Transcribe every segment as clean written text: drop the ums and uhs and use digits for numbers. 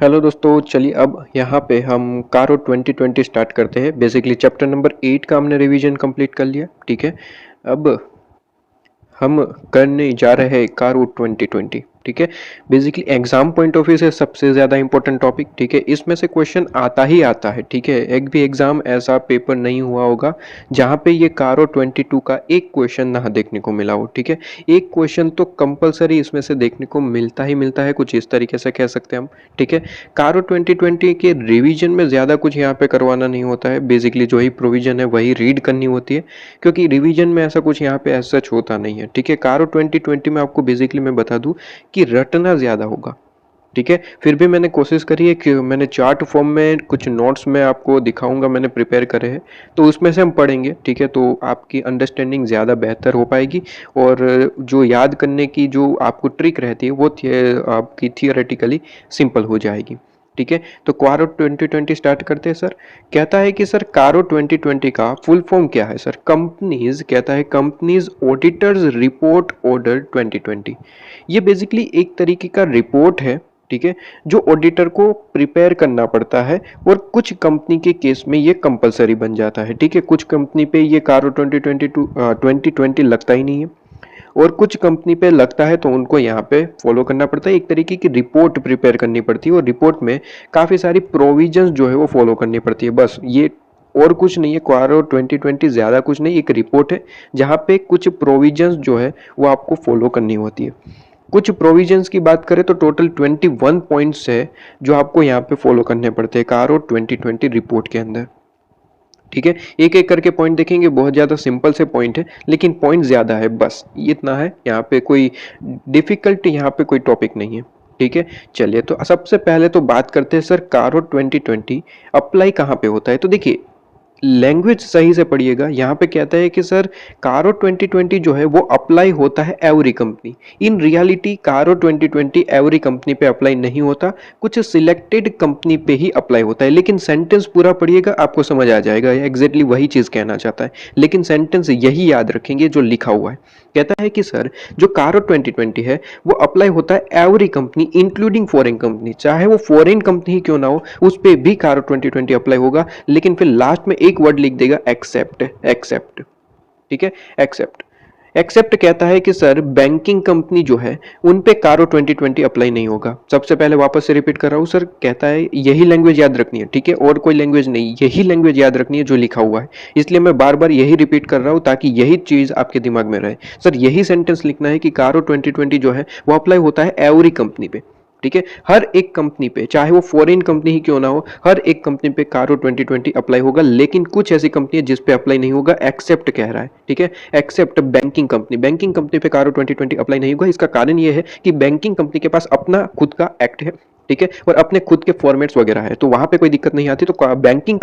Hello दोस्तों, चलिए अब यहाँ पे हम कारो 2020 स्टार्ट करते हैं। बेसिकली चैप्टर नंबर 8 का हमने रिवीजन कंप्लीट कर लिया। ठीक है, अब हम करने जा रहे हैं कारो 2020। ठीक है, basically exam point of view से सबसे ज़्यादा इंपॉर्टेंट टॉपिक। ठीक है, इसमें से क्वेश्चन आता ही आता है। ठीक है, एक भी एग्जाम ऐसा पेपर नहीं हुआ होगा जहाँ पे ये कारो 22 का एक क्वेश्चन ना देखने को मिला हो। ठीक है, एक क्वेश्चन तो कंपलसरी इसमें से देखने को मिलता ही मिलता है, कुछ इस तरीके से कह सकते हैं हम। ठीक है, कारो 2020 के रिवीजन में ज़्यादा कुछ यहाँ पे करवाना नहीं होता है। बेसिकली जो ही प्रोविजन है वही रीड करनी होती है, क्योंकि रिवीजन में ऐसा कुछ यहाँ पे ऐसा सच होता नहीं है। ठीक है, कारो 2020 में आपको बेसिकली मैं बता दूं कि रटना ज़्यादा होगा। ठीक है, फिर भी मैंने कोशिश करी है कि मैंने चार्ट फॉर्म में कुछ नोट्स में आपको दिखाऊंगा, मैंने प्रिपेयर करे हैं, तो उसमें से हम पढ़ेंगे। ठीक है, तो आपकी अंडरस्टैंडिंग ज़्यादा बेहतर हो पाएगी और जो याद करने की जो आपको ट्रिक रहती है वो आपकी थियोरेटिकली सिंपल हो जाएगी। ठीक है, तो कारो 2020 स्टार्ट करते हैं सर। कहता है कि सर कारो 2020 का फुल फॉर्म क्या है सर? कंपनीज, कहता है कंपनीज ऑडिटर्स रिपोर्ट ऑर्डर 2020। ये बेसिकली एक तरीके का रिपोर्ट है। ठीक है, जो ऑडिटर को प्रिपेयर करना पड़ता है और कुछ कंपनी के केस में ये कंपलसरी बन जाता है। ठीक है, कुछ कंपनी पे ये कारो 2020 लगता ही नहीं है और कुछ कंपनी पे लगता है, तो उनको यहाँ पे फॉलो करना पड़ता है। एक तरीके की रिपोर्ट प्रिपेयर करनी पड़ती है और रिपोर्ट में काफ़ी सारी प्रोविजंस जो है वो फॉलो करनी पड़ती है। बस ये और कुछ नहीं है, क्वारो 2020 ज़्यादा कुछ नहीं, एक रिपोर्ट है जहाँ पे कुछ प्रोविजंस जो है वो आपको फॉलो करनी होती है। कुछ प्रोविजंस की बात करें तो टोटल 21 पॉइंट्स है जो आपको यहाँ पे फॉलो करने पड़ते हैं कारो 2020 रिपोर्ट के अंदर। ठीक है, एक एक करके पॉइंट देखेंगे, बहुत ज़्यादा सिंपल से पॉइंट है लेकिन पॉइंट ज़्यादा है, बस इतना है। यहाँ पे कोई डिफिकल्ट यहाँ पे कोई टॉपिक नहीं है। ठीक है, चलिए तो सबसे पहले तो बात करते हैं सर कारो 2020 अप्लाई कहाँ पे होता है। तो देखिए, लैंग्वेज सही से पढ़िएगा। यहाँ पे कहता है कि सर कारो 2020 जो है वो अप्लाई होता है एवरी कंपनी। इन रियलिटी कारो 2020 एवरी कंपनी पे अप्लाई नहीं होता, कुछ सिलेक्टेड कंपनी पे ही अप्लाई होता है। लेकिन सेंटेंस पूरा पढ़िएगा, आपको समझ आ जाएगा एग्जैक्टली वही चीज़ कहना चाहता है। लेकिन सेंटेंस यही याद रखेंगे जो लिखा हुआ है। कहता है कि सर जो कारो 2020 है वो अप्लाई होता है every company including foreign company, चाहे वो फॉरेन कंपनी ही क्यों ना हो उस पर भी कारो 2020 अप्लाई होगा। लेकिन फिर लास्ट में एक वर्ड लिख देगा एक्सेप्ट। एक्सेप्ट, ठीक है, एक्सेप्ट। एक्सेप्ट कहता है कि सर बैंकिंग कंपनी जो है उन पे कारो 2020 अप्लाई नहीं होगा। सबसे पहले वापस से रिपीट कर रहा हूं सर, कहता है यही लैंग्वेज याद रखनी है। ठीक है, और कोई लैंग्वेज नहीं, यही लैंग्वेज याद रखनी है जो लिखा हुआ है। इसलिए मैं बार बार यही रिपीट कर रहा हूं ताकि यही चीज आपके दिमाग में रहे। सर यही सेंटेंस लिखना है कि कारो 2020 जो है वो अप्लाई होता है एवरी कंपनी पे। ठीक है, हर एक कंपनी पे, चाहे वो फॉरेन कंपनी ही क्यों ना हो, हर एक कंपनी पे कारो 2020 अप्लाई होगा। लेकिन कुछ ऐसी कंपनी है जिस पे अप्लाई नहीं होगा, एक्सेप्ट कह रहा है। ठीक है, except banking company. Banking company पे कारो 2020 अप्लाई नहीं होगा। इसका कारण ये है कि बैंकिंग कंपनी के पास अपना खुद का एक्ट है। ठीक है, और अपने खुद के फॉर्मेट्स वगैरह है, तो वहां पे कोई दिक्कत नहीं आती। तो बैंकिंग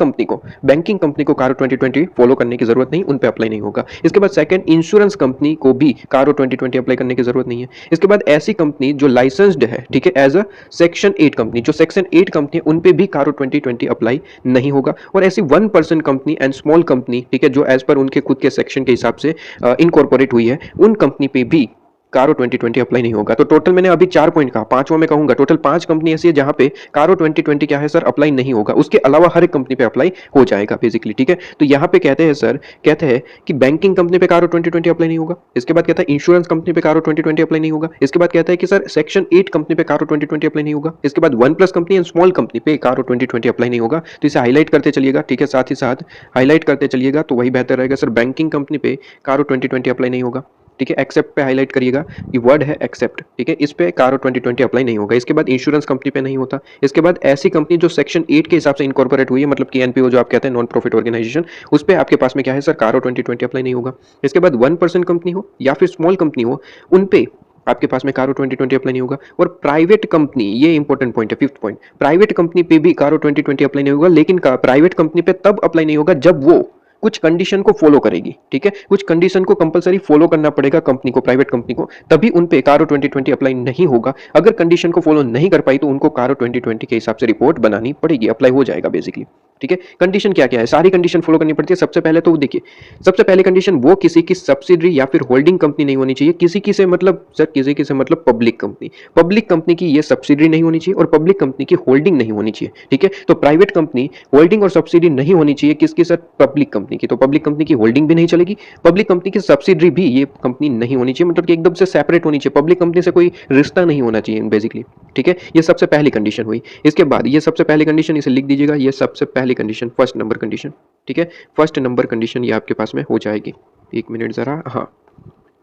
कंपनी को कारो 2020 फॉलो करने की जरूरत नहीं, उन पे अप्लाई नहीं होगा। इसके बाद सेकंड, इंश्योरेंस कंपनी को भी कारो 2020 अप्लाई करने की जरूरत नहीं है। इसके बाद ऐसी कंपनी जो लाइसेंस्ड है, ठीक है, एज अ सेक्शन 8 कंपनी, जो सेक्शन 8 कंपनी है उन पे भी कारो 2020 अप्लाई नहीं होगा। और ऐसी 1% कंपनी एंड स्मॉल कंपनी, ठीक है, जो एज पर उनके खुद के सेक्शन के हिसाब से इनकॉर्पोरेट हुई है, उन कंपनी पे भी कारो 2020 अप्लाई नहीं होगा। तो टोटल मैंने अभी 4 पॉइंट कहा, पांचवा में कहूंगा टोटल 5 कंपनी ऐसी है जहां पे कारो 2020 क्या है सर, अप्लाई नहीं होगा। उसके अलावा हर एक कंपनी पे अप्लाई हो जाएगा बेसिकली। ठीक है, तो यहां पे कहते हैं सर, कहते हैं कि बैंकिंग कंपनी पे कारो 2020 अप्लाई नहीं होगा। इसके बाद कहता है इंश्योरेंस कंपनी पे कारो 2020 अप्लाई नहीं होगा। इसके बाद कहता है कि सर सेक्शन 8 कंपनी पे कारो 2020 अप्लाई नहीं होगा। इसके बाद 1+ कंपनी एंड स्मॉल कंपनी पे कारो 2020 अप्लाई नहीं होगा। तो इसे हाईलाइट करते चलिएगा। ठीक है, साथ ही साथ हाईलाइट करते चलिएगा तो वही बेहतर रहेगा। सर बैंकिंग कंपनी पे कारो 2020 अप्लाई नहीं होगा। ठीक है, एक्सेप्ट पे हाईलाइट करिएगा, ये वर्ड है एक्सेप्ट। ठीक है, इस पे कारो 2020 अप्लाई नहीं होगा। इसके बाद इंश्योरेंस कंपनी पे नहीं होता। इसके बाद ऐसी कंपनी जो सेक्शन 8 के हिसाब से इनकॉर्पोरेट हुई है, मतलब कि एनपीओ जो आप कहते हैं, नॉन प्रॉफिट ऑर्गेनाइजेशन, उस पे आपके पास में क्या है सर, कारो 2020 अप्लाई नहीं होगा। इसके बाद 1% कंपनी हो या फिर स्मॉल कंपनी हो, उन पे आपके पास में कारो 2020 अप्लाई नहीं होगा। और प्राइवेट कंपनी, ये इंपॉर्टेंट पॉइंट है, 5th पॉइंट, प्राइवेट कंपनी पे भी कारो 2020 अप्लाई नहीं होगा। लेकिन प्राइवेट कंपनी पे तब अप्लाई नहीं होगा जब वो कुछ कंडीशन को फॉलो करेगी, ठीक है, कुछ कंडीशन को कंपलसरी फॉलो करना पड़ेगा कंपनी को, प्राइवेट कंपनी को, तभी उन पे कारो 2020 अप्लाई नहीं होगा। अगर कंडीशन को फॉलो नहीं कर पाई तो उनको कारो 2020 के हिसाब से रिपोर्ट बनानी पड़ेगी, अप्लाई हो जाएगा बेसिकली, ठीक है। कंडीशन क्या क्या है, सारी कंडीशन फॉलो करनी पड़ती है। सबसे पहले तो देखिए, सबसे पहले कंडीशन, वो किसी की सब्सिडरी या फिर होल्डिंग कंपनी नहीं होनी चाहिए। किसी की से मतलब सर, किसी की से मतलब पब्लिक कंपनी, पब्लिक कंपनी की ये सब्सिडरी नहीं होनी चाहिए और पब्लिक कंपनी की होल्डिंग नहीं होनी चाहिए, ठीक है। तो प्राइवेट कंपनी होल्डिंग और सब्सिडी नहीं होनी चाहिए किसकी सर, पब्लिक कंपनी की। तो पब्लिक कंपनी की होल्डिंग भी नहीं चलेगी, पब्लिक कंपनी की सब्सिडरी भी ये कंपनी नहीं होनी चाहिए, मतलब कि एकदम से सेपरेट होनी चाहिए, पब्लिक कंपनी से कोई रिश्ता नहीं होना चाहिए बेसिकली, ठीक है। ये सबसे पहली कंडीशन हुई। इसके बाद ये सबसे पहली कंडीशन, इसे लिख दीजिएगा, ये सबसे पहली कंडीशन, फर्स्ट नंबर कंडीशन, ठीक है। फर्स्ट नंबर कंडीशन ये आपके पास में हो जाएगी, एक मिनट जरा, हाँ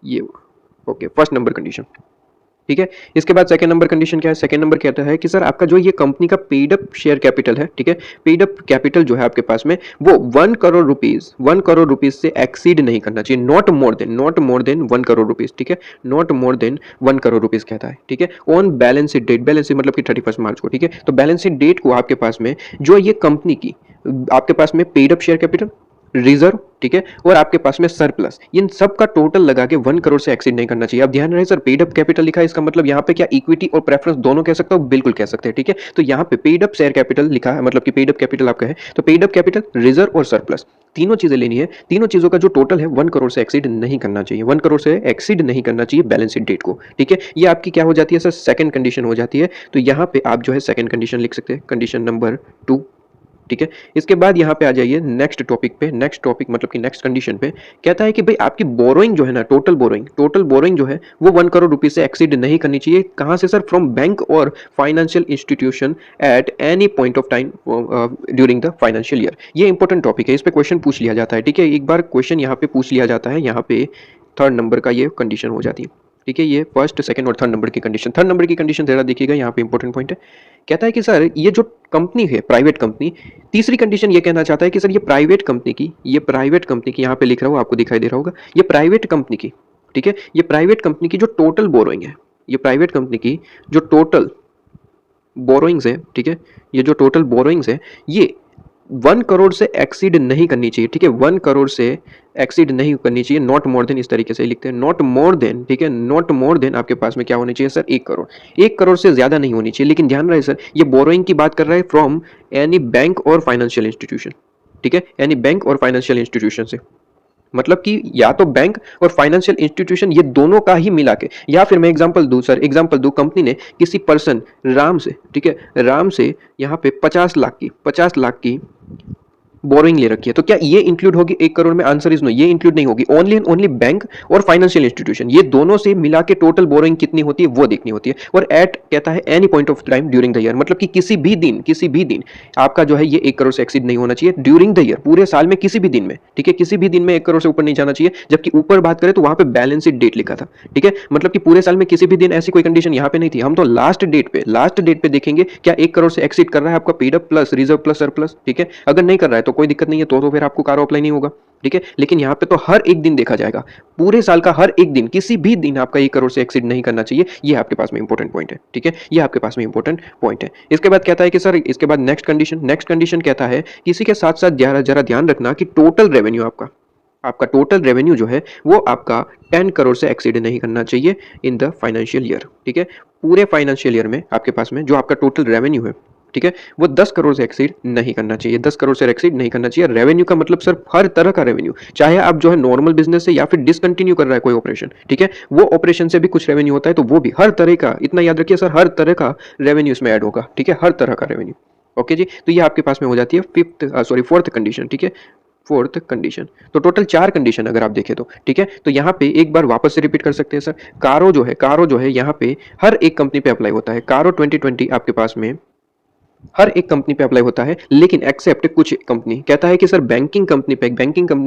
ये ओके, फर्स्ट नंबर कंडीशन, ठीक है। इसके बाद सेकंड नंबर कंडीशन क्या है, सेकंड नंबर कहता है कि सर आपका जो ये कंपनी का पेड अप शेयर कैपिटल है, ठीक है, पेड अप कैपिटल जो है आपके पास में वो 1 करोड़ रुपीज से एक्सीड नहीं करना चाहिए, not more than 1 crore rupees, ठीक है, not more than 1 crore rupees कहता है, ठीक है। On balance sheet date, balance sheet मतलब कि 31 मार्च को, ठीक है। तो बैलेंस शीट डेट को आपके पास में जो ये कंपनी की आपके पास में paid up share capital, reserve, ठीक है, और आपके पास में सरप्लस, इन सब का टोटल लगा के 1 करोड़ से एक्सीड नहीं करना चाहिए। अब ध्यान रहे सर, पेड अप कैपिटल लिखा है, इसका मतलब यहाँ पे क्या इक्विटी और प्रेफरेंस दोनों कह सकते हो, बिल्कुल कह सकते हैं, ठीक है। तो यहाँ पे पेड अप शेयर कैपिटल लिखा है, मतलब कि पेड अप कैपिटल आपका है, तो पेड अप कैपिटल, रिजर्व और सरप्लस, तीनों चीजें लेनी है। तीनों चीजों का जो टोटल है 1 करोड़ से एक्सीड नहीं करना चाहिए, 1 करोड़ से एक्सीड नहीं करना चाहिए बैलेंस शीट डेट को, ठीक है। ये आपकी क्या हो जाती है सर, सेकंड कंडीशन हो जाती है। तो यहाँ पे आप जो है सेकंड कंडीशन लिख सकते हैं, कंडीशन नंबर 2, ठीक है। इसके बाद यहाँ पे आ जाइए नेक्स्ट टॉपिक पे, नेक्स्ट टॉपिक मतलब कि नेक्स्ट कंडीशन पे कहता है कि भाई आपकी बोरोइंग जो है ना, टोटल बोरोइंग जो है वो 1 करोड़ रुपीज से एक्सीड नहीं करनी चाहिए। कहाँ से सर, फ्रॉम बैंक और financial institution at any point of time during the financial year. ये इंपॉर्टेंट टॉपिक है, इस पे क्वेश्चन पूछ लिया जाता है, ठीक है। एक बार क्वेश्चन यहाँ पे पूछ लिया जाता है, यहाँ पे थर्ड नंबर का ये कंडीशन हो जाती है, ठीक है। ये फर्स्ट, सेकंड और थर्ड नंबर की कंडीशन, थर्ड नंबर की कंडीशन जरा देखिएगा, यहाँ पे इंपॉर्टेंट पॉइंट है। कहता है कि सर ये जो कंपनी है प्राइवेट कंपनी, तीसरी कंडीशन ये कहना चाहता है कि सर ये प्राइवेट कंपनी की यहाँ पे लिख रहा हूँ, आपको दिखाई दे रहा होगा, ये प्राइवेट कंपनी की, ठीक है, ये प्राइवेट कंपनी की जो टोटल बोरोइंग है, ये प्राइवेट कंपनी की जो टोटल बोरोइंग्स है, ठीक है, ये जो टोटल बोरोइंग्स है ये 1 करोड़ से एक्सीड नहीं करनी चाहिए, ठीक है, 1 करोड़ से एक्सीड नहीं करनी चाहिए, नॉट मोर देन, इस तरीके से लिखते हैं, नॉट मोर देन, ठीक है, नॉट मोर देन आपके पास में क्या होनी चाहिए सर, 1 करोड़, 1 करोड़ से ज्यादा नहीं होनी चाहिए। लेकिन ध्यान रहे सर, ये बोरोइंग की बात कर रहा है फ्रॉम एनी बैंक और फाइनेंशियल इंस्टीट्यूशन, ठीक है, एनी बैंक और फाइनेंशियल इंस्टीट्यूशन से, मतलब कि या तो बैंक और फाइनेंशियल इंस्टीट्यूशन ये दोनों का ही मिला के, या फिर मैं एग्जांपल दूं सर, एग्जांपल दूं, कंपनी ने किसी पर्सन राम से, ठीक है, राम से यहाँ पे 50 लाख की बोरिंग ले रखी है, तो क्या ये इंक्लूड होगी 1 करोड़ में? आंसर इज नो, ये इंक्लूड नहीं होगी। ओनली एंड ओनली बैंक और फाइनेंशियल इंस्टीट्यूशन, ये दोनों से मिला के टोटल बोरिंग कितनी होती है वो देखनी होती है। और एट कहता है any point of time during the year, मतलब कि किसी भी दिन आपका जो है ये 1 करोड़ से एक्सीड नहीं होना चाहिए ड्यूरिंग द ईयर, पूरे साल में किसी भी दिन में, ठीक है, किसी भी दिन में 1 करोड़ से ऊपर नहीं जाना चाहिए। जबकि ऊपर बात करें तो वहां पे बैलेंस शीट डेट लिखा था, ठीक है, मतलब कि पूरे साल में किसी भी दिन ऐसी कोई कंडीशन यहाँ पे नहीं थी। हम तो लास्ट डेट पे देखेंगे क्या 1 करोड़ से एक्सीड कर रहा है आपका paid up plus reserve plus surplus, ठीक है। अगर नहीं कर रहा है तो कोई दिक्कत नहीं है, तो फिर आपको कारो अप्लाई नहीं होगा, ठीक है। लेकिन यहाँ पे तो हर एक दिन देखा जाएगा, पूरे साल का हर एक दिन, किसी भी दिन आपका 1 करोड़ से एक्सीड नहीं करना चाहिए। ये आपके पास में इंपॉर्टेंट पॉइंट है, ठीक है, ये आपके पास में इंपॉर्टेंट पॉइंट है। इसके बाद कहता है कि सर, इसके बाद नेक्स्ट कंडीशन कहता है किसी के साथ साथ जरा ध्यान रखना कि टोटल रेवेन्यू आपका टोटल रेवेन्यू जो है वो आपका 10 करोड़ से एक्सीड नहीं करना चाहिए इन द फाइनेंशियल ईयर, ठीक है। पूरे फाइनेंशियल ईयर में आपके पास में जो आपका टोटल रेवेन्यू है, ठीक है, वो 10 करोड़ से एक्सीड नहीं करना चाहिए, 10 करोड़ से एक्सीड नहीं करना चाहिए। रेवेन्यू का मतलब सर हर तरह का रेवेन्यू, चाहे आप जो है नॉर्मल बिजनेस से या फिर डिसकंटिन्यू कर रहा है कोई ऑपरेशन, ठीक है, वो ऑपरेशन से भी कुछ रेवेन्यू होता है, तो वो भी हर तरह का, इतना याद रखिए सर, हर तरह का रेवेन्यू इसमें ऐड होगा, ठीक है, हर तरह का रेवेन्यू। ओके जी, तो ये आपके पास में हो जाती है फोर्थ कंडीशन, ठीक है, फोर्थ कंडीशन। तो टोटल 4 कंडीशन अगर आप देखें तो, ठीक है। तो यहाँ पे एक बार वापस से रिपीट कर सकते हैं सर, कारो जो है यहाँ पे हर एक कंपनी पे अप्लाई होता है। कारो 2020 आपके पास में हर एक कंपनी पे अप्लाई होता है, लेकिन एक्सेप्ट कुछ कंपनी। कहता है कि सर बैंकिंग कंपनी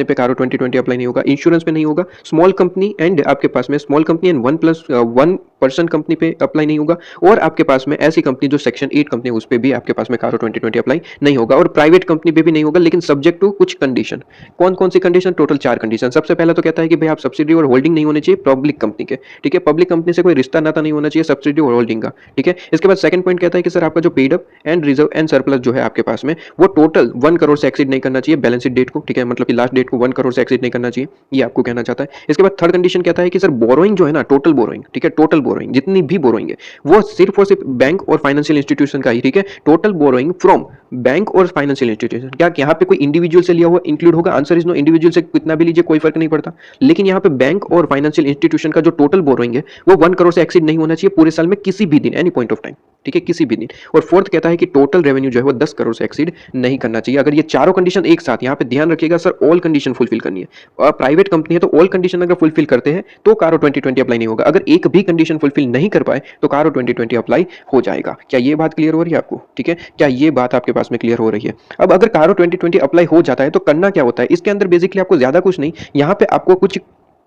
पे कारो 2020 अप्लाई नहीं होगा, इंश्योरेंस पे नहीं होगा, स्मॉल कंपनी एंड आपके पास में small company and 1+1 person company पे अप्लाई नहीं होगा, और आपके पास में ऐसी कंपनी जो सेक्शन 8 कंपनी उस पे भी आपके पास में कारो 2020 अप्लाई नहीं होगा, और प्राइवेट कंपनी पे भी नहीं होगा, लेकिन सब्जेक्ट टू कुछ कंडीशन। कौन कौन सी कंडीशन? Total 4 condition. सबसे पहला तो कहता है कि भाई आप सब्सिडी और होल्डिंग नहीं होने चाहिए पब्लिक कंपनी के, ठीक है, पब्लिक कंपनी से कोई रिश्ता नाता नहीं होना चाहिए सब्सिडी और होल्डिंग का, ठीक है। इसके बाद सेकंड पॉइंट कहता है कि सर आपका जो paid up and reserve and surplus जो है आपके पास में वो टोटल 1 करोड़ से एक्सीड नहीं करना चाहिए बैलेंस शीट डेट को, ठीक है, मतलब कि लास्ट डेट को 1 करोड़ से एक्सीड नहीं करना चाहिए, ये आपको कहना चाहता है। इसके बाद थर्ड कंडीशन कहता है कि सर बोरोइंग जो है ना, टोटल बोरोइंग, ठीक है, टोटल बोरोइंग जितनी भी बोरोइंग है वो सिर्फ और सिर्फ बैंक और फाइनेंशियल इंस्टीट्यूशन का ही, ठीक है, टोटल बोरोइंग फ्रॉम बैंक और फाइनेंशियल इंस्टीट्यूशन। क्या यहाँ पे कोई इंडिविजुअल से लिया हुआ इंक्लूड होगा? आंसर इज नो, इंडिविजुअल से कितना भी लीजिए कोई फर्क नहीं पड़ता, लेकिन यहाँ पे बैंक और फाइनेंशियल इंस्टीट्यूशन का जो टोटल बोरोइंग है वो 1 करोड़ से एक्सीड नहीं होना चाहिए पूरे साल में किसी भी दिन, एनी पॉइंट ऑफ टाइम, ठीक है, किसी भी दिन। और फोर्थ कहता है कि टोटल रेवेन्यू जो है वो 10 करोड़ से एक्सीड नहीं करना चाहिए। अगर ये चारों कंडीशन एक साथ, यहाँ पे ध्यान रखिएगा सर, ऑल कंडीशन फुलफिल करनी है, और प्राइवेट कंपनी है तो ऑल कंडीशन अगर फुलफिल करते हैं तो कारो 2020 अप्लाई नहीं होगा, अगर एक भी कंडीशन फुलफिल नहीं कर पाए तो कारो 2020 अप्लाई हो जाएगा। क्या ये बात क्लियर हो रही है आपको? ठीक है, क्या ये बात आपके पास में क्लियर हो रही है? अब अगर कारो 2020 अप्लाई हो जाता है तो करना क्या होता है इसके अंदर? बेसिकली आपको ज्यादा कुछ नहीं, यहाँ पे आपको कुछ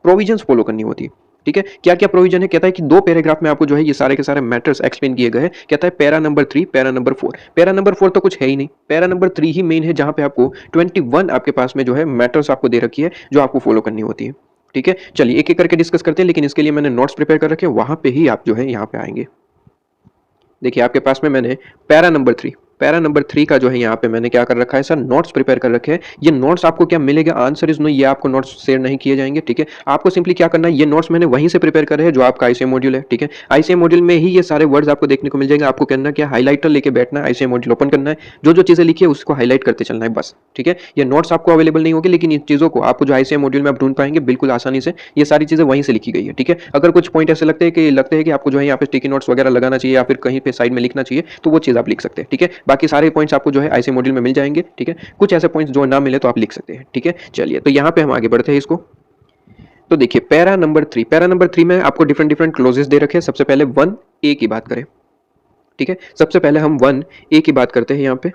प्रोविजंस फॉलो करनी होती है, ठीक है। क्या क्या प्रोविजन है? कहता है कि 2 पैराग्राफ में आपको जो है ये सारे के सारे मैटर्स एक्सप्लेन किए गए हैं। कहता है para number 3, para number 4। Para number 4 तो कुछ है ही नहीं, पैरा नंबर 3 ही मेन है, जहां पे आपको 21 आपके पास में जो है मैटर्स आपको दे रखी है जो आपको फॉलो करनी होती है, ठीक है। चलिए एक एक करके डिस्कस करते हैं, लेकिन इसके लिए मैंने नोट्स प्रिपेयर कर रखे हैं, वहां पे ही आप जो है यहाँ पे आएंगे। देखिए आपके पास में मैंने पैरा नंबर 3 का जो है यहाँ पे मैंने क्या कर रखा है सर, नोट्स प्रिपेयर कर रखे हैं। ये नोट्स आपको क्या मिलेगा? आंसर इज नो, ये आपको नोट्स शेयर नहीं किए जाएंगे, ठीक है। आपको सिंपली क्या करना है, ये नोट्स मैंने वहीं से प्रिपेयर करे हैं जो आपका आईसीएम मॉड्यूल है, ठीक है। आईसीएम मॉड्यूल में ही ये सारे वर्ड्स आपको देखने को मिल जाएंगे। आपको करना क्या, हाईलाइटर लेके बैठना है, आईसीएम मॉड्यूल ओपन करना है, जो जो चीजें लिखी है उसको हाईलाइट करते चलना है बस, ठीक है। ये नोट्स आपको अवेलेबल नहीं होगी, लेकिन इन चीजों को आपको जो आईसीएम मॉड्यूल में आप ढूंढ पाएंगे बिल्कुल आसानी से, ये सारी चीजें वहीं से लिखी गई है, ठीक है। अगर कुछ पॉइंट ऐसे लगते हैं कि आपको जो है यहाँ पे स्टिकी नोट्स वगैरह लगाना चाहिए या फिर कहीं पे साइड में लिखना चाहिए, तो वो चीज आप लिख सकते हैं, ठीक है। बाकी सारे पॉइंट्स आपको जो है आईसीएम मॉड्यूल में मिल जाएंगे, ठीक है। कुछ ऐसे पॉइंट्स जो ना मिले तो आप लिख सकते हैं, ठीक है। चलिए तो यहाँ पे हम आगे बढ़ते हैं इसको। तो देखिए पैरा नंबर 3 में आपको डिफरेंट डिफरेंट क्लोजेस दे रखे हैं। सबसे पहले 1A की बात करें, ठीक है, सबसे पहले हम 1A की बात करते हैं यहाँ पे,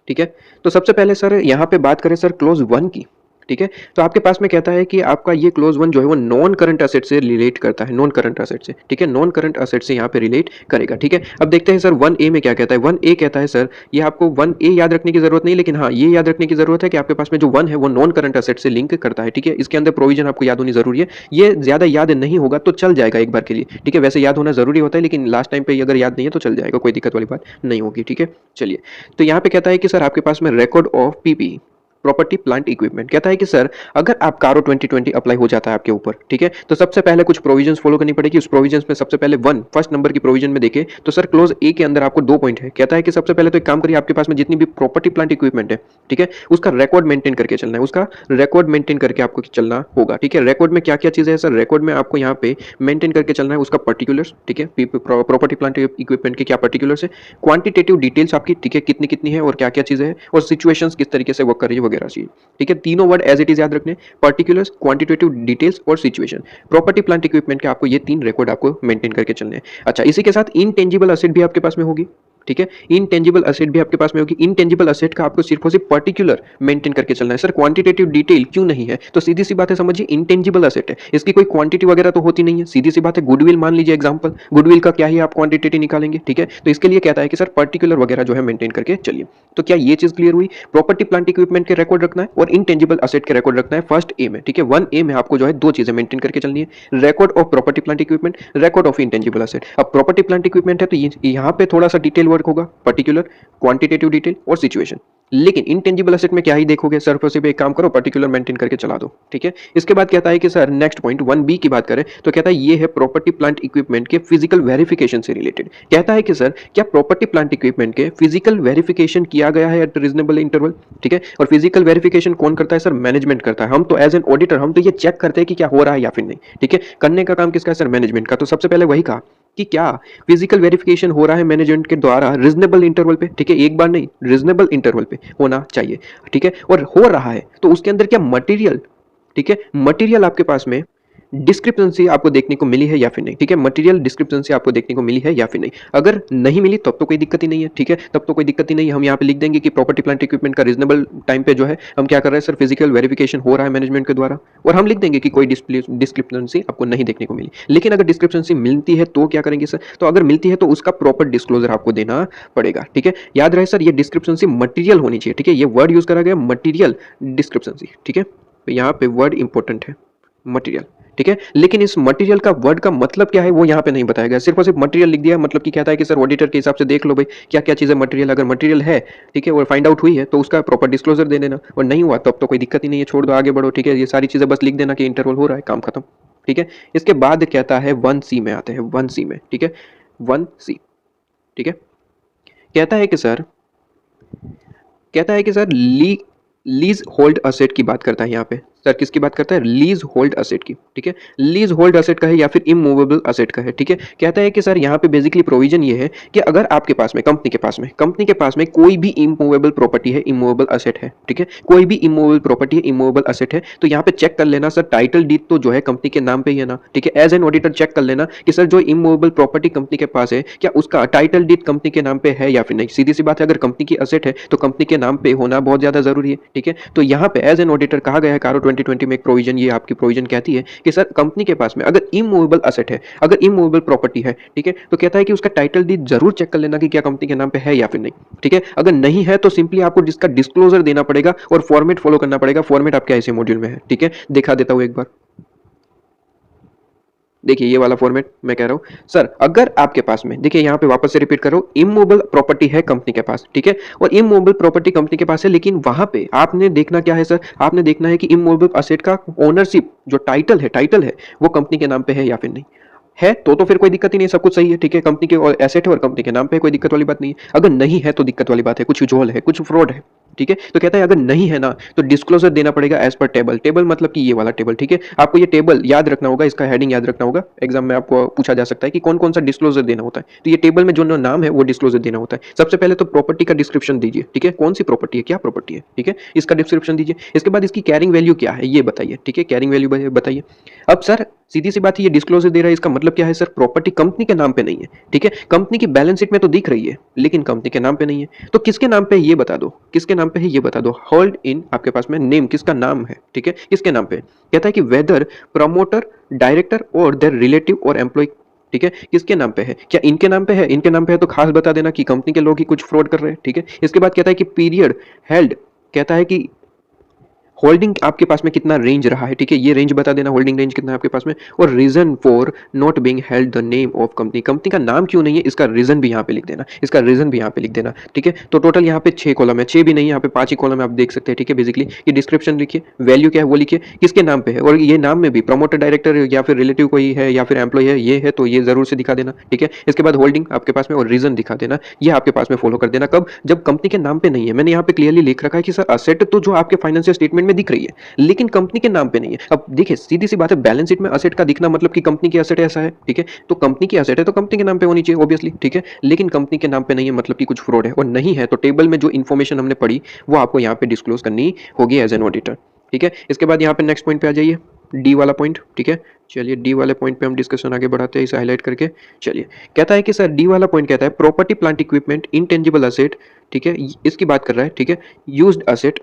ठीक है। तो सबसे पहले सर यहाँ पे बात करें सर क्लोज 1 की, ठीक है। तो आपके पास में कहता है कि आपका ये क्लोज 1 जो है वो नॉन करंट असेट से रिलेट करता है, नॉन करंट असेट से, ठीक है, नॉन करंट असेट से यहाँ पे रिलेट करेगा, ठीक है। अब देखते हैं सर 1A में क्या कहता है। 1A कहता है सर, ये आपको 1A याद रखने की जरूरत नहीं, लेकिन हाँ ये याद रखने की जरूरत है कि आपके पास में जो 1 है वो नॉन करंट असेट से लिंक करता है, ठीक है। इसके अंदर प्रोविजन आपको याद होनी जरूरी है, ये ज्यादा याद नहीं होगा तो चल जाएगा एक बार के लिए, ठीक है। वैसे याद होना जरूरी होता है, लेकिन लास्ट टाइम पे अगर याद नहीं है तो चल जाएगा, कोई दिक्कत वाली बात नहीं होगी, ठीक है। चलिए तो यहाँ पे कहता है कि सर आपके पास में record of PP, property plant equipment, कहता है कि सर अगर आप कारो 2020 अप्लाई हो जाता है आपके ऊपर, ठीक है, तो सबसे पहले कुछ प्रोविजंस फॉलो करनी पड़ेगी। उस प्रोविजंस में सबसे पहले फर्स्ट नंबर की प्रोविजन में देखें तो सर क्लोज ए के अंदर आपको 2 पॉइंट है। कहता है कि सबसे पहले तो एक काम करिए, आपके पास में जितनी भी प्रॉपर्टी प्लांट इक्विपमेंट है, ठीक है, उसका रिकॉर्ड मेंटेन करके चलना है, उसका रिकॉर्ड मेंटेन करके आपको चलना होगा, ठीक है। रिकॉर्ड में क्या क्या चीजें है सर, रिकॉर्ड में आपको यहाँ पे मेंटेन करके चलना है उसका पर्टिकुलर्स, ठीक है, प्रॉपर्टी प्लांट इक्विपमेंट के क्या पर्टिकुलर्स है, क्वांटिटेटिव डिटेल्स आपकी, ठीक है, कितनी कितनी है और क्या क्या चीजें है, और सिचुएशंस किस तरीके से वर्क कर रही है वगैरह चीज, ठीक है। तीनों वर्ड एज इट इज याद रखने, पर्टिकुलर्स, क्वांटिटेटिव डिटेल्स और सिचुएशन। प्रॉपर्टी प्लांट इक्विपमेंट के आपको ये 3 रिकॉर्ड आपको मेंटेन करके चलने हैं। अच्छा, इसी के साथ इनटेंजिबल एसेट भी आपके पास में होगी, ठीक है, इनटेंजिबल एसेट भी आपके पास में होगी। इनटेंजिबल एसेट का आपको सिर्फ और सिर्फ पर्टिकुलर मेंटेन करके चलना है। सर क्वांटिटेटिव डिटेल क्यों नहीं है? तो सीधी सी बात है, समझिए इनटेंजिबल एसेट है, इसकी कोई क्वांटिटी वगैरह तो होती नहीं है, सीधी सी बात है। गुडविल मान लीजिए एग्जांपल, गुडविल का क्या ही आप क्वांटिटी निकालेंगे, ठीक है। तो इसके लिए कहता है कि सर पर्टिकुलर वगैरह जो है मेंटेन करके चलिए। तो क्या ये चीज क्लियर हुई? प्रॉपर्टी प्लांट इक्विपमेंट के रिकॉर्ड रखना है और इनटेंजिबल एसेट के रिकॉर्ड रखना है फर्स्ट ए में, ठीक है। 1A में आपको जो है 2 चीजें मेंटेन करके चलनी है, record of property plant equipment, record of intangible asset. अब प्रॉपर्टी प्लांट इक्विपमेंट है तो यहाँ पे थोड़ा सा डिटेल वर्क होगा, पर्टिकुलर, क्वांटिटेटिव डिटेल और सिचुएशन। लेकिन इनटेंजिबल एसेट में क्या ही देखोगे सर, सिर्फ एक काम करो, पर्टिकुलर मेंटेन करके चला दो, ठीक है। इसके बाद कहता है कि सर नेक्स्ट पॉइंट 1B की बात करें तो कहता है ये है प्रॉपर्टी प्लांट इक्विपमेंट के फिजिकल वेरिफिकेशन से रिलेटेड। कहता है कि सर क्या प्रॉपर्टी प्लांट इक्विपमेंट के फिजिकल वेरिफिकेशन किया गया है एट रीजनेबल इंटरवल, ठीक है। और फिजिकल वेरिफिकेशन कौन करता है सर? मैनेजमेंट करता है। हम तो एज एन ऑडिटर हम तो ये चेक करते हैं कि क्या हो रहा है या फिर नहीं, ठीक है। करने का काम किसका है सर? मैनेजमेंट का। तो सबसे पहले वही कहा कि क्या फिजिकल वेरिफिकेशन हो रहा है मैनेजमेंट के द्वारा रीजनेबल इंटरवल पे, ठीक है, एक बार नहीं, रीजनेबल इंटरवल पे होना चाहिए, ठीक है। और हो रहा है तो उसके अंदर क्या मटेरियल, ठीक है, मटेरियल आपके पास में डिस्क्रिप्शंसी आपको देखने को मिली है या फिर नहीं, ठीक है, मटेरियल डिस्क्रिप्शंसी आपको देखने को मिली है या फिर नहीं। अगर नहीं मिली तब तो कोई दिक्कत ही नहीं है, ठीक है, तब तो कोई दिक्कत ही नहीं है। हम यहाँ पे लिख देंगे कि प्रॉपर्टी प्लांट इक्विपमेंट का रीजनेबल टाइम पे जो है हम क्या कर रहे हैं सर, फिजिकल वेरिफिकेशन हो रहा है मैनेजमेंट के द्वारा, और हम लिख देंगे कि कोई डिस्क्रिप्शंसी आपको नहीं देखने को मिली। लेकिन अगर डिस्क्रिप्शंसी मिलती है तो क्या करेंगे सर, तो अगर मिलती है तो उसका प्रॉपर डिस्क्लोजर आपको देना पड़ेगा, ठीक है। याद रहे सर, ये डिस्क्रिप्शंसी मटेरियल होनी चाहिए, ठीक है, ये वर्ड यूज करा गया मटेरियल डिस्क्रिप्शंसी, ठीक है, तो यहाँ पे वर्ड इंपॉर्टेंट है मटेरियल, ठीक है। लेकिन इस मटेरियल का वर्ड का मतलब क्या है वो यहाँ पे नहीं बताया गया, सिर्फ और सिर्फ मटेरियल लिख दिया। मतलब कि कहता है कि सर ऑडिटर के हिसाब से देख लो भाई क्या क्या चीज़ें मटेरियल, अगर मटेरियल है, ठीक है, और फाइंड आउट हुई है तो उसका प्रॉपर डिस्क्लोजर दे देना, और नहीं हुआ तब तो कोई दिक्कत ही नहीं है, छोड़ दो, आगे बढ़ो, ठीक है। ये सारी चीज़ें बस लिख देना कि इंटरवल हो रहा है, काम खत्म, ठीक है। इसके बाद कहता है 1C में आते हैं, 1C में, ठीक है, 1C, ठीक है। कहता है कि सर लीज होल्ड असेट की बात करता है यहाँ पे। सर किसकी बात करता है, लीज होल्ड असेट की, ठीक है। लीज होल्ड असेट का है या फिर इमूवेबल असेट का है, ठीक है। कहता है कि सर यहाँ पे बेसिकली प्रोविजन ये है कि अगर आपके पास में कंपनी के पास में कोई भी इमूवेबल प्रॉपर्टी है, इमूवेबल असेट है, ठीक है, कोई भी इमूवेबल प्रॉपर्टी है, इमूवेबल असेट है, तो यहाँ पे चेक कर लेना सर टाइटल डीड तो जो है कंपनी के नाम पे ही है ना, ठीक है। एज एन ऑडिटर चेक कर लेना कि सर जो इमूवेबल प्रॉपर्टी कंपनी के पास है क्या उसका टाइटल डीड कंपनी के नाम पे है या फिर नहीं। सीधी सी बात है, अगर कंपनी की असेट है तो कंपनी के नाम पे होना बहुत ज्यादा जरूरी है, ठीक है। तो यहाँ पे एज एन ऑडिटर कहा गया है, कारो 2020 में एक प्रोविजन, ये आपकी प्रोविजन कहती है कि सर कंपनी के पास में अगर इमूवेबल असेट है, अगर इमूवेबल प्रॉपर्टी है, ठीक है, तो कहता है कि उसका टाइटल डीड जरूर चेक कर लेना कि क्या कंपनी के नाम पे है या फिर नहीं, ठीक है। अगर नहीं है तो सिंपली आपको जिसका डिस्क्लोजर देना पड़ेगा और फॉर्मेट फॉलो करना पड़ेगा। फॉर्मेट आपके ऐसे मॉड्यूल में है, ठीक है, दिखा देता हूं एक बार। देखिए ये वाला फॉर्मेट मैं कह रहा हूं सर, अगर आपके पास में, देखिए यहाँ पे वापस से रिपीट करो, इमूवेबल प्रॉपर्टी है कंपनी के पास, ठीक है, और इमूवेबल प्रॉपर्टी कंपनी के पास है, लेकिन वहां पे आपने देखना क्या है सर, आपने देखना है कि इमूवेबल असेट का ओनरशिप जो टाइटल है वो कंपनी के नाम पे है या फिर नहीं है। तो फिर कोई दिक्कत ही नहीं है, सब कुछ सही है, ठीक है, कंपनी के एसेट है और कंपनी के नाम पे कोई दिक्कत वाली बात नहीं है। अगर नहीं है तो दिक्कत वाली बात है, कुछ झोल है, कुछ फ्रॉड है, ठीक है। तो कहता है अगर नहीं है ना तो डिस्क्लोजर देना पड़ेगा एज पर टेबल मतलब कि ये वाला टेबल, ठीक है। आपको ये टेबल याद रखना होगा, इसका हेडिंग याद रखना होगा, एग्जाम में आपको पूछा जा सकता है कि कौन कौन सा डिस्क्लोजर देना होता है। तो ये टेबल में जो नाम है वो डिस्क्लोजर देना होता है। सबसे पहले तो प्रॉपर्टी का डिस्क्रिप्शन दीजिए, ठीक है, कौन सी प्रॉपर्टी है, क्या प्रॉपर्टी है, ठीक है, इसका डिस्क्रिप्शन दीजिए। इसके बाद इसकी कैरिंग वैल्यू क्या है ये बताइए, ठीक है, कैरिंग वैल्यू बताइए। अब सर सीधी सी बात है, ये डिस्क्लोजर दे रहा है, इसका मतलब क्या है सर, प्रॉपर्टी कंपनी के नाम पे नहीं है, ठीक है, कंपनी की बैलेंस शीट में तो दिख रही है लेकिन कंपनी के नाम पे नहीं है। तो किसके नाम पे है ये बता दो, किसके नाम पे है ये बता दो। होल्ड इन आपके पास में नेम, किसका नाम है, ठीक है, किसके नाम पे। कहता है कि वेदर प्रमोटर, डायरेक्टर और देयर रिलेटिव और एम्प्लॉय, ठीक है, किसके नाम पे है, क्या इनके नाम पे है, इनके नाम पे है तो खास बता देना कि कंपनी के लोग ही कुछ फ्रॉड कर रहे हैं, ठीक है। इसके बाद कहता है कि पीरियड हेल्ड, कहता है कि होल्डिंग आपके पास में कितना रेंज रहा है, ठीक है, ये रेंज बता देना, होल्डिंग रेंज कितना है आपके पास में, और reason for not being held the name of company, company का नाम क्यों नहीं है इसका रीजन भी यहाँ पे लिख देना, इसका रीजन भी यहाँ पे लिख देना, ठीक है। तो टोटल यहाँ पे 6 कॉलम है, 6 भी नहीं, यहाँ पे 5 ही कॉलम है, आप देख सकते हैं, ठीक है। बेसिकली ये डिस्क्रिप्शन लिखिए, वैल्यू क्या है वो लिखिए, किसके नाम पे है, और ये नाम में भी प्रमोटर, डायरेक्टर या फिर रिलेटिव कोई है या फिर एम्प्लॉय है, ये है तो ये जरूर से दिखा देना, ठीक है। इसके बाद होल्डिंग आपके पास में और रीजन दिखा देना, ये आपके पास में फॉलो कर देना। कब, जब कंपनी के नाम पे नहीं है। मैंने यहाँ पे क्लियरली लिख रखा है कि सर असेट तो जो आपके फाइनेंशियल स्टेटमेंट में दिख रही है लेकिन कंपनी के नाम पे नहीं है। अब देखिए सीधी सी बात है, बैलेंस शीट में असेट का दिखना मतलब कि कंपनी की असेट ऐसा है, ठीक है, तो कंपनी की असेट है तो कंपनी के नाम पे होनी चाहिए ऑब्वियसली, ठीक है, लेकिन कंपनी के नाम पे नहीं है मतलब कि कुछ फ्रॉड है, और नहीं है तो टेबल में जो इन्फॉर्मेशन हमने पढ़ी वो आपको यहाँ पे डिस्क्लोज करनी होगी एज एन ऑडिटर, ठीक है। इसके बाद यहाँ पे नेक्स्ट पॉइंट पे आ जाइए, डी वाला पॉइंट, ठीक है। चलिए डी वाले पॉइंट पे हम डिस्कशन आगे बढ़ाते हैं, इसे हाईलाइट करके। चलिए कहता है कि सर डी वाला पॉइंट कहता है property plant equipment intangible asset, ठीक है, इसकी बात कर रहा है, ठीक है, यूज्ड असेट,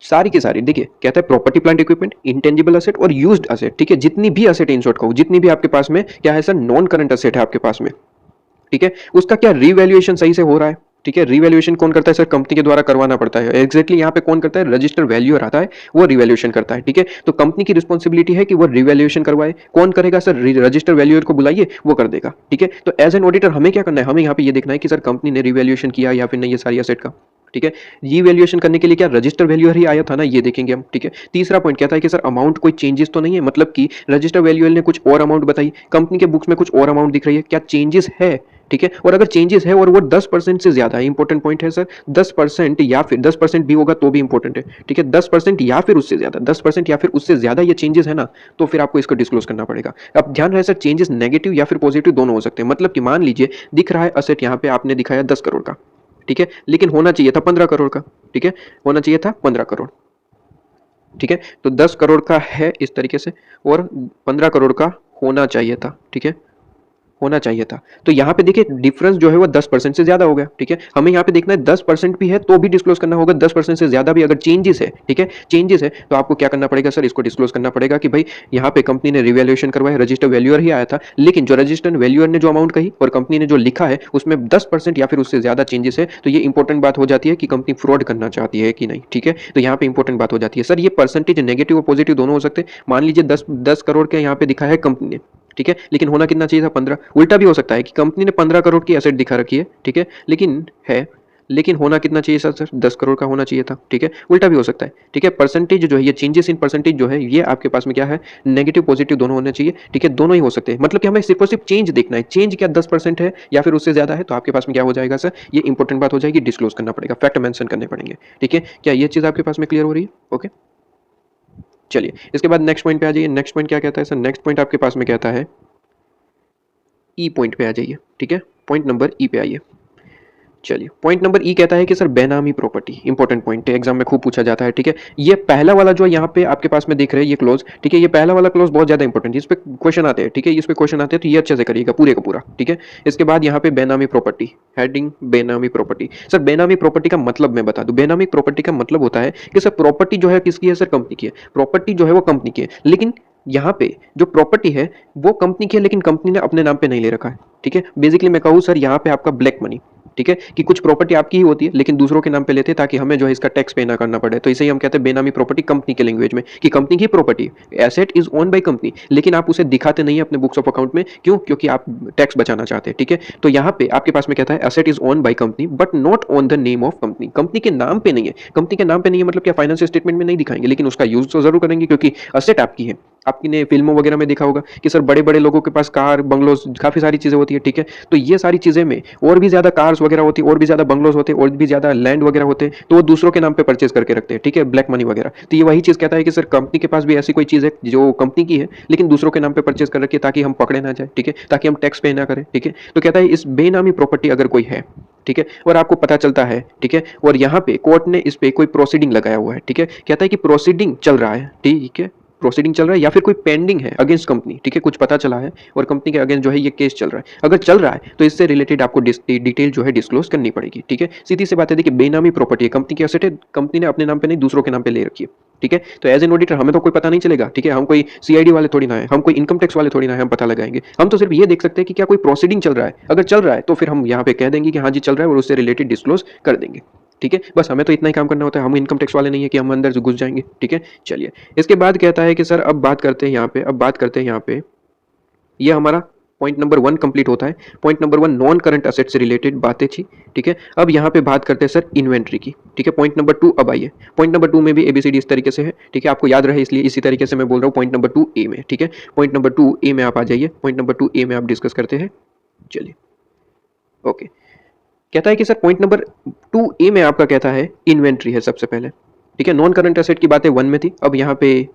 सारी की सारी देखिए कहता है property plant equipment, intangible asset और यूज्ड असेट, ठीक है, जितनी भी असेट इन शॉर्ट कहूं, जितनी भी आपके पास में क्या है सर, नॉन करंट असेट है आपके पास में, ठीक है, उसका क्या रिवैल्यूएशन सही से हो रहा है, ठीक है। रिवैल्यूएशन कौन करता है सर, कंपनी के द्वारा करवाना पड़ता है। एग्जैक्टली यहाँ पे कौन करता है, रजिस्टर वैल्यूअर आता है वो रिवैल्यूएशन करता है, ठीक है। तो कंपनी की रिस्पॉन्सिबिलिटी है कि वो रिवैल्यूएशन करवाए। कौन करेगा सर, रजिस्टर वैल्यूअर को बुलाइए वो कर देगा, ठीक है। तो एज एन ऑडिटर हमें क्या करना है, हमें यहाँ पे ये देखना है कि सर कंपनी ने रिवैल्यूएशन किया या फिर नहीं ये सारी असेट का, ठीक है। रिवैल्यूएशन करने के लिए क्या रजिस्टर वैल्यूअर ही आया था ना, ये देखेंगे हम, ठीक है। तीसरा पॉइंट कहता है कि सर अमाउंट कोई चेंजेस तो नहीं है, मतलब कि रजिस्टर वैल्यूअर ने कुछ और अमाउंट बताई, कंपनी के बुक्स में कुछ और अमाउंट दिख रही है, क्या चेंजेस है, ठीक है। और अगर चेंजेस है और वो 10% से ज्यादा है, इंपॉर्टेंट पॉइंट है सर, 10% या फिर 10% भी होगा तो भी इंपॉर्टेंट है, ठीक है, 10% या फिर उससे ज्यादा, 10% या फिर उससे ज्यादा ये चेंजेस है ना, तो फिर आपको इसको डिस्क्लोज करना पड़ेगा। अब ध्यान रहे सर, चेंजेस नेगेटिव या फिर पॉजिटिव दोनों हो सकते हैं, मतलब कि मान लीजिए दिख रहा है असेट यहाँ पे आपने दिखाया 10 करोड़ का, ठीक है, लेकिन होना चाहिए था 15 करोड़ का, ठीक है, होना चाहिए था 15 करोड़, ठीक है, तो 10 करोड़ का है इस तरीके से और 15 करोड़ का होना चाहिए था, ठीक है, होना चाहिए था। तो यहाँ पे देखिए डिफरेंस जो है वो 10% से ज्यादा हो गया, ठीक है। हमें यहाँ पे देखना है 10% भी है तो भी डिस्क्लोज करना होगा, 10% से ज्यादा भी अगर चेंजेस है, ठीक है, चेंजेस है तो आपको क्या करना पड़ेगा सर, इसको डिस्क्लोज करना पड़ेगा कि भाई यहाँ पे कंपनी ने रिवैल्यूएशन करवाया, रजिस्टर वैल्यूअर ही आया था, लेकिन जो रजिस्टर वैल्यूअर ने जो अमाउंट कही और कंपनी ने जो लिखा है उसमें 10% या फिर उससे ज्यादा चेंजेस है, तो ये इंपॉर्टेंट बात हो जाती है कि कंपनी फ्रॉड करना चाहती है कि नहीं, ठीक है। तो यहाँ पे इंपॉर्टेंट बात हो जाती है सर, ये परसेंटेज नेगेटिव और पॉजिटिव दोनों हो सकते हैं। मान लीजिए 10 करोड़ के यहाँ पे दिखा है कंपनी ने, ठीक है, लेकिन होना कितना चाहिए था 15। उल्टा भी हो सकता है कि कंपनी ने 15 करोड़ की एसेट दिखा रखी है, ठीक है, लेकिन होना कितना चाहिए सर, 10 करोड़ का होना चाहिए था, ठीक है, उल्टा भी हो सकता है, ठीक है। परसेंटेज जो है ये चेंजेस इन परसेंटेज जो है ये आपके पास में क्या है, नेगेटिव पॉजिटिव दोनों होने चाहिए, ठीक है, दोनों ही हो सकते हैं। मतलब कि हमें सिर्फ और सिर्फ चेंज देखना है, चेंज क्या 10% है या फिर उससे ज्यादा है, तो आपके पास में क्या हो जाएगा सर, ये इंपॉर्टेंट बात हो जाएगी, डिस्क्लोज करना पड़ेगा, फैक्ट मेंशन करने पड़ेंगे, ठीक है। क्या ये चीज आपके पास में क्लियर हो रही है? ओके, चलिए इसके बाद नेक्स्ट पॉइंट पे आ जाइए। नेक्स्ट पॉइंट क्या कहता है सर, नेक्स्ट पॉइंट आपके पास में कहता है ई पॉइंट पे आ जाइए, ठीक है, पॉइंट नंबर ई पे आइए। चलिए पॉइंट नंबर ई कहता है कि सर बेनामी प्रॉपर्टी, इंपॉर्टेंट पॉइंट है, एग्जाम में खूब पूछा जाता है, ठीक है। ये पहला वाला जो यहाँ पे आपके पास में देख रहे हैं ये क्लोज, ठीक है, ये पहला वाला क्लोज बहुत ज्यादा इंपॉर्टेंट है, इस पे क्वेश्चन आते हैं, ठीक है, इस पे क्वेश्चन आते हैं तो ये अच्छे से करिएगा पूरे का पूरा, ठीक है। इसके बाद यहाँ पे बेनामी प्रॉपर्टी, हेडिंग बेनामी प्रॉपर्टी। सर बेनामी प्रॉपर्टी का मतलब मैं बता दूं, बेनामी प्रॉपर्टी का मतलब होता है कि सर प्रॉपर्टी जो है किसकी है सर, कंपनी की है, प्रॉपर्टी जो है वो कंपनी की है, लेकिन यहाँ पे जो प्रॉपर्टी है वो कंपनी की है लेकिन कंपनी ने अपने नाम पे नहीं ले रखा है, ठीक है। बेसिकली मैं कहूँ सर यहाँ पे आपका ब्लैक मनी, ठीक है, कि कुछ प्रॉपर्टी आपकी ही होती है लेकिन दूसरों के नाम पे लेते हैं ताकि हमें जो है इसका टैक्स पे ना करना पड़े, तो इसे ही हम कहते हैं बेनामी प्रॉपर्टी कंपनी के लैंग्वेज में, कि कंपनी की property, asset is own by company, लेकिन आप उसे दिखाते नहीं है अपने बुक्स ऑफ अकाउंट में, क्यों, क्योंकि आप टैक्स बचाना चाहते हैं, ठीक है। तो यहाँ पे आपके पास में कहता है asset is own by company but not on the name of company, company के नाम पे नहीं है, कंपनी के नाम पे नहीं है मतलब क्या फाइनेंशियल स्टेटमेंट में नहीं दिखाएंगे, लेकिन उसका यूज तो जरूर करेंगे क्योंकि एसेट आपकी है। आपने फिल्मों वगैरह में देखा होगा कि सर बड़े बड़े लोगों के पास कार बंगलोज काफी सारी चीजें होती है, ठीक है, तो ये सारी चीजें में और भी ज्यादा कार्स वगैरह होती है, और भी ज्यादा बंगलोज होते हैं, और भी ज्यादा लैंड वगैरह होते हैं, तो वो दूसरों के नाम पे परचेज करके रखते हैं, ठीक है, ब्लैक मनी वगैरह। तो ये वही चीज कहता है कि सर कंपनी के पास भी ऐसी कोई चीज है जो कंपनी की है लेकिन दूसरों के नाम पे परचेज कर रखी है ताकि हम पकड़े ना जाए, ठीक है, ताकि हम टैक्स पे ना करें, ठीक है। तो कहता है इस बेनामी प्रॉपर्टी अगर कोई है, ठीक है, और आपको पता चलता है, ठीक है, और यहाँ पे कोर्ट ने इस पे कोई प्रोसीडिंग लगाया हुआ है, ठीक है, कहता है कि प्रोसीडिंग चल रहा है, ठीक है, प्रोसीडिंग चल रहा है या फिर कोई पेंडिंग है अगेंस्ट कंपनी, ठीक है, कुछ पता चला है और कंपनी के अगेंस्ट जो है ये केस चल रहा है, अगर चल रहा है तो इससे रिलेटेड आपको डिटेल जो है डिस्क्लोज करनी पड़ेगी, ठीक है। सीधी सी बात है, देखिए बेनामी प्रॉपर्टी है, कंपनी की एसेट है, कंपनी ने अपने नाम पे नहीं दूसरों के नाम पे ले रखी है, ठीक है। तो एज एन ऑडिटर हमें तो कोई पता नहीं चलेगा, ठीक है, हम कोई सीआईडी वाले थोड़ी ना है, हम कोई इनकम टैक्स वाले थोड़ी ना है, हम पता लगाएंगे, हम तो सिर्फ ये देख सकते हैं कि क्या कोई प्रोसीडिंग चल रहा है, अगर चल रहा है तो फिर हम यहाँ पे कह देंगे कि हाँ जी चल रहा है और उससे रिलेटेड डिस्क्लोज कर देंगे, ठीक है। बस हमें तो इतना ही काम करना होता है, हम इनकम टैक्स वाले नहीं है कि हम अंदर घुस जाएंगे, ठीक है। चलिए इसके बाद कहता है कि सर अब बात करते हैं यहाँ पे ये हमारा पॉइंट नंबर 1 कंप्लीट होता है। Point number 1 non current asset से रिलेटेड बातें थी, ठीक है। अब यहाँ पे बात करते हैं सर इन्वेंट्री की, ठीक है। पॉइंट नंबर 2 अब आइए, पॉइंट नंबर 2 में भी एबीसीडी इस तरीके से है, ठीक है, आपको याद रहे इसलिए इसी तरीके से मैं बोल रहा हूँ। पॉइंट नंबर 2 ए में, ठीक है, पॉइंट नंबर 2 ए में आप आ जाइए, पॉइंट नंबर 2 ए में आप डिस्कस करते हैं। चलिए ओके, कहता है कि सर पॉइंट नंबर 2 ए में आपका कहता है इन्वेंट्री है सबसे पहले, ठीक है। नॉन करंट एसेट की बातें 1 में थी, अब यहाँ पे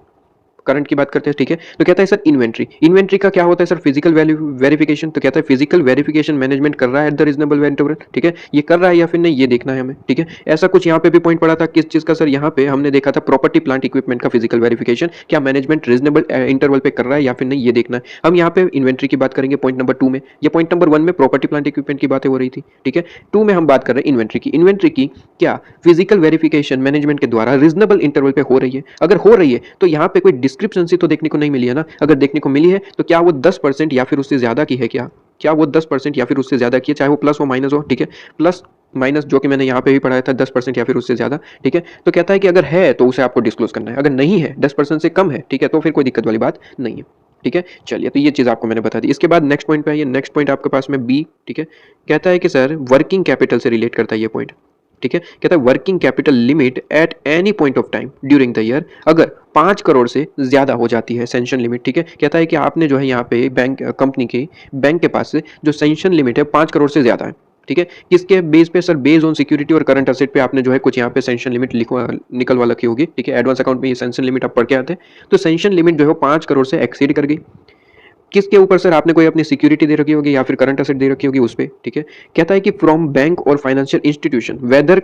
करंट की बात करते हैं, ठीक है। तो कहता है सर इन्वेंट्री, इन्वेंट्री का क्या होता है सर, फिजिकल वैल्यू वेरिफिकेशन, तो कहता है फिजिकल वेरिफिकेशन मैनेजमेंट कर रहा है एट द रीजनेबल इंटरवल, ठीक है, ये कर रहा है या फिर नहीं ये देखना है हमें, ठीक है। ऐसा कुछ यहाँ पे भी पॉइंट पड़ा था किस चीज का सर, यहाँ पे हमने देखा था प्रॉपर्टी प्लांट इक्विपमेंट का फिजिकल वेरिफिकेशन, क्या मैनेजमेंट रीजनेबल इंटरवल पे कर रहा है या फिर नहीं ये देखना है। हम यहाँ पे इन्वेंट्री की बात करेंगे पॉइंट नंबर 2 में, ये पॉइंट नंबर 1 में प्रॉपर्टी प्लांट इक्विपमेंट की बातें हो रही थी, ठीक है। 2 में हम बात कर रहे हैं इन्वेंट्री की, इन्वेंट्री की क्या फिजिकल वेरिफिकेशन मैनेजमेंट के द्वारा रीजनेबल इंटरवल पे हो रही है, अगर हो रही है तो यहाँ पे कोई डिस्क्रिप्शंसी तो देखने को नहीं मिली है ना, अगर देखने को मिली है तो क्या वो 10% या फिर उससे ज्यादा की है, क्या वो 10% या फिर उससे ज्यादा की है, चाहे वो प्लस हो माइनस हो, ठीक है, प्लस माइनस जो कि मैंने यहाँ पे भी पढ़ाया था 10% या फिर उससे ज्यादा, ठीक है। तो कहता है कि अगर है तो उसे आपको डिस्क्लोज करना है, अगर नहीं है 10% से कम है, ठीक है, तो फिर कोई दिक्कत वाली बात नहीं है, ठीक है। चलिए तो ये चीज आपको मैंने बता दी। इसके बाद नेक्स्ट पॉइंट पे आइए, नेक्स्ट पॉइंट आपके पास में बी, ठीक है, कहता है कि सर वर्किंग कैपिटल से रिलेट करता है ये पॉइंट, ठीक है। कहता है working capital limit at any point of time during the year, अगर 5 करोड़ से ज्यादा हो जाती है सैंक्शन लिमिट, ठीक है। कहता है कि आपने जो है यहाँ पे बैंक कंपनी के बैंक के पास से जो सैंक्शन लिमिट है 5 करोड़ से ज्यादा है, ठीक है, किसके बेस पे सर, बेस ऑन सिक्योरिटी और करंट असेट पे आपने जो है कुछ यहाँ पे सैंक्शन लिमिट निकलवा रखी होगी, ठीक है। एडवांस अकाउंट में ये सैंक्शन लिमिट आप पढ़ के आते हैं, तो सैंक्शन लिमिट जो है 5 करोड़ से एक्सीड कर गई, किसके ऊपर सर, आपने कोई अपनी सिक्योरिटी दे रखी होगी या फिर करंट असेट दे रखी होगी उस पर, ठीक है। कहता है कि फ्रॉम बैंक और financial institution whether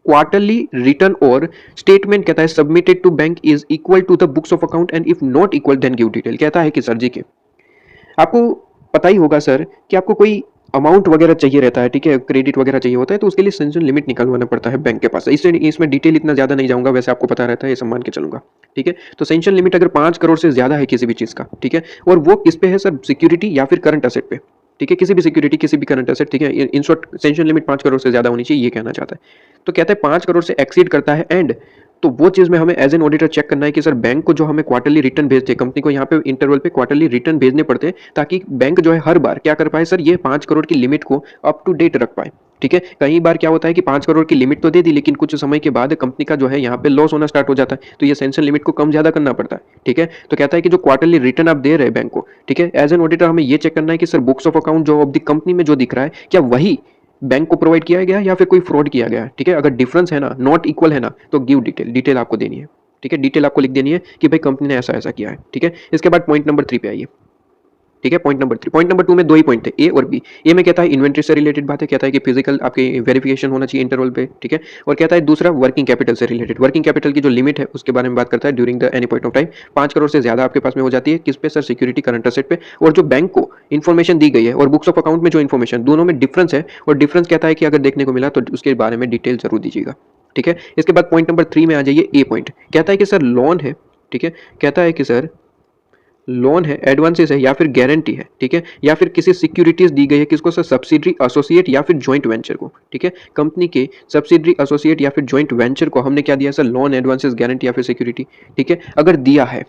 quarterly return और स्टेटमेंट कहता है submitted to bank is equal to the books of account and if not equal then give detail. कहता है कि सर जी के आपको पता ही होगा सर कि आपको कोई अमाउंट वगैरह चाहिए रहता है, ठीक है, क्रेडिट वगैरह चाहिए होता है तो उसके लिए सैंक्शन लिमिट निकलवाना पड़ता है बैंक के पास। इसमें डिटेल इतना ज्यादा नहीं जाऊंगा, वैसे आपको पता रहता है, ये सब मान के चलूंगा, ठीक है। तो सैंक्शन लिमिट अगर 5 करोड़ से ज्यादा है किसी भी चीज का, ठीक है, और वो किस पे है सर, सिक्योरिटी या फिर करंट असेट पे, ठीक है, किसी भी सिक्योरिटी किसी भी करंट असेट, ठीक है, in short sanction limit 5 crore से ज्यादा होनी चाहिए, ये कहना चाहता है। तो कहता है 5 करोड़ से एक्सीड करता है एंड तो वो चीज में हमें एज एन ऑडिटर चेक करना है कि सर बैंक को जो हमें क्वार्टरली रिटर्न भेजते हैं, कंपनी को यहाँ पे इंटरवल पे क्वार्टरली रिटर्न भेजने पड़ते हैं ताकि बैंक जो है हर बार क्या कर पाए सर, ये 5 करोड़ की लिमिट को अप टू डेट रख पाए, ठीक है। कई बार क्या होता है कि 5 करोड़ की लिमिट तो दे दी लेकिन कुछ समय के बाद कंपनी का जो है यहाँ पे लॉस होना स्टार्ट हो जाता है, तो ये सैंक्शन लिमिट को कम ज्यादा करना पड़ता है, ठीक है। तो कहता है कि जो क्वार्टरली रिटर्न आप दे रहे हैं बैंक को, ठीक है, एज एन ऑडिटर हमें ये चेक करना है कि सर बुक्स ऑफ अकाउंट जो ऑफ द कंपनी में जो दिख रहा है क्या वही बैंक को प्रोवाइड किया गया या फिर कोई फ्रॉड किया गया, ठीक है। अगर डिफरेंस है ना, नॉट इक्वल है ना, तो गिव डिटेल, डिटेल आपको देनी है, ठीक है, डिटेल आपको लिख देनी है कि भाई कंपनी ने ऐसा ऐसा किया है, ठीक है। इसके बाद पॉइंट नंबर 3 पे आइए, ठीक है, पॉइंट नंबर 3। पॉइंट नंबर 2 में दो ही पॉइंट थे, ए और बी। ए में कहता है इन्वेंट्री से रिलेटेड बात है, कहता है कि फिजिकल आपकी वेरिफिकेशन होना चाहिए इंटरवल पे, ठीक है, और कहता है दूसरा वर्किंग कैपिटल से रिलेटेड, वर्किंग कैपिटल की जो लिमिट है उसके बारे में बात करता है during the any point of time 5 crore से ज्यादा आपके पास में हो जाती है, किस पे सर, सिक्योरिटी करंट असेट पे। और जो बैंक को इन्फॉर्मेशन दी गई है और बुक्स ऑफ अकाउंट में जो इन्फॉर्मेशन, दोनों में डिफरेंस है, और डिफरेंस कहता है कि अगर देखने को मिला तो उसके बारे में डिटेल जरूर दीजिएगा, ठीक है। इसके बाद पॉइंट नंबर 3 में आ जाइए, ए पॉइंट कहता है कि सर लोन है, ठीक है, कहता है कि सर लोन है, एडवांसेस है या फिर गारंटी है, ठीक है, या फिर किसी सिक्योरिटीज दी गई है, किसको सर, सब्सिडरी एसोसिएट या फिर जॉइंट वेंचर को, ठीक है, कंपनी के सब्सिडरी एसोसिएट या फिर जॉइंट वेंचर को हमने क्या दिया सर, लोन, एडवांसेस, गारंटी या फिर सिक्योरिटी, ठीक है, अगर दिया है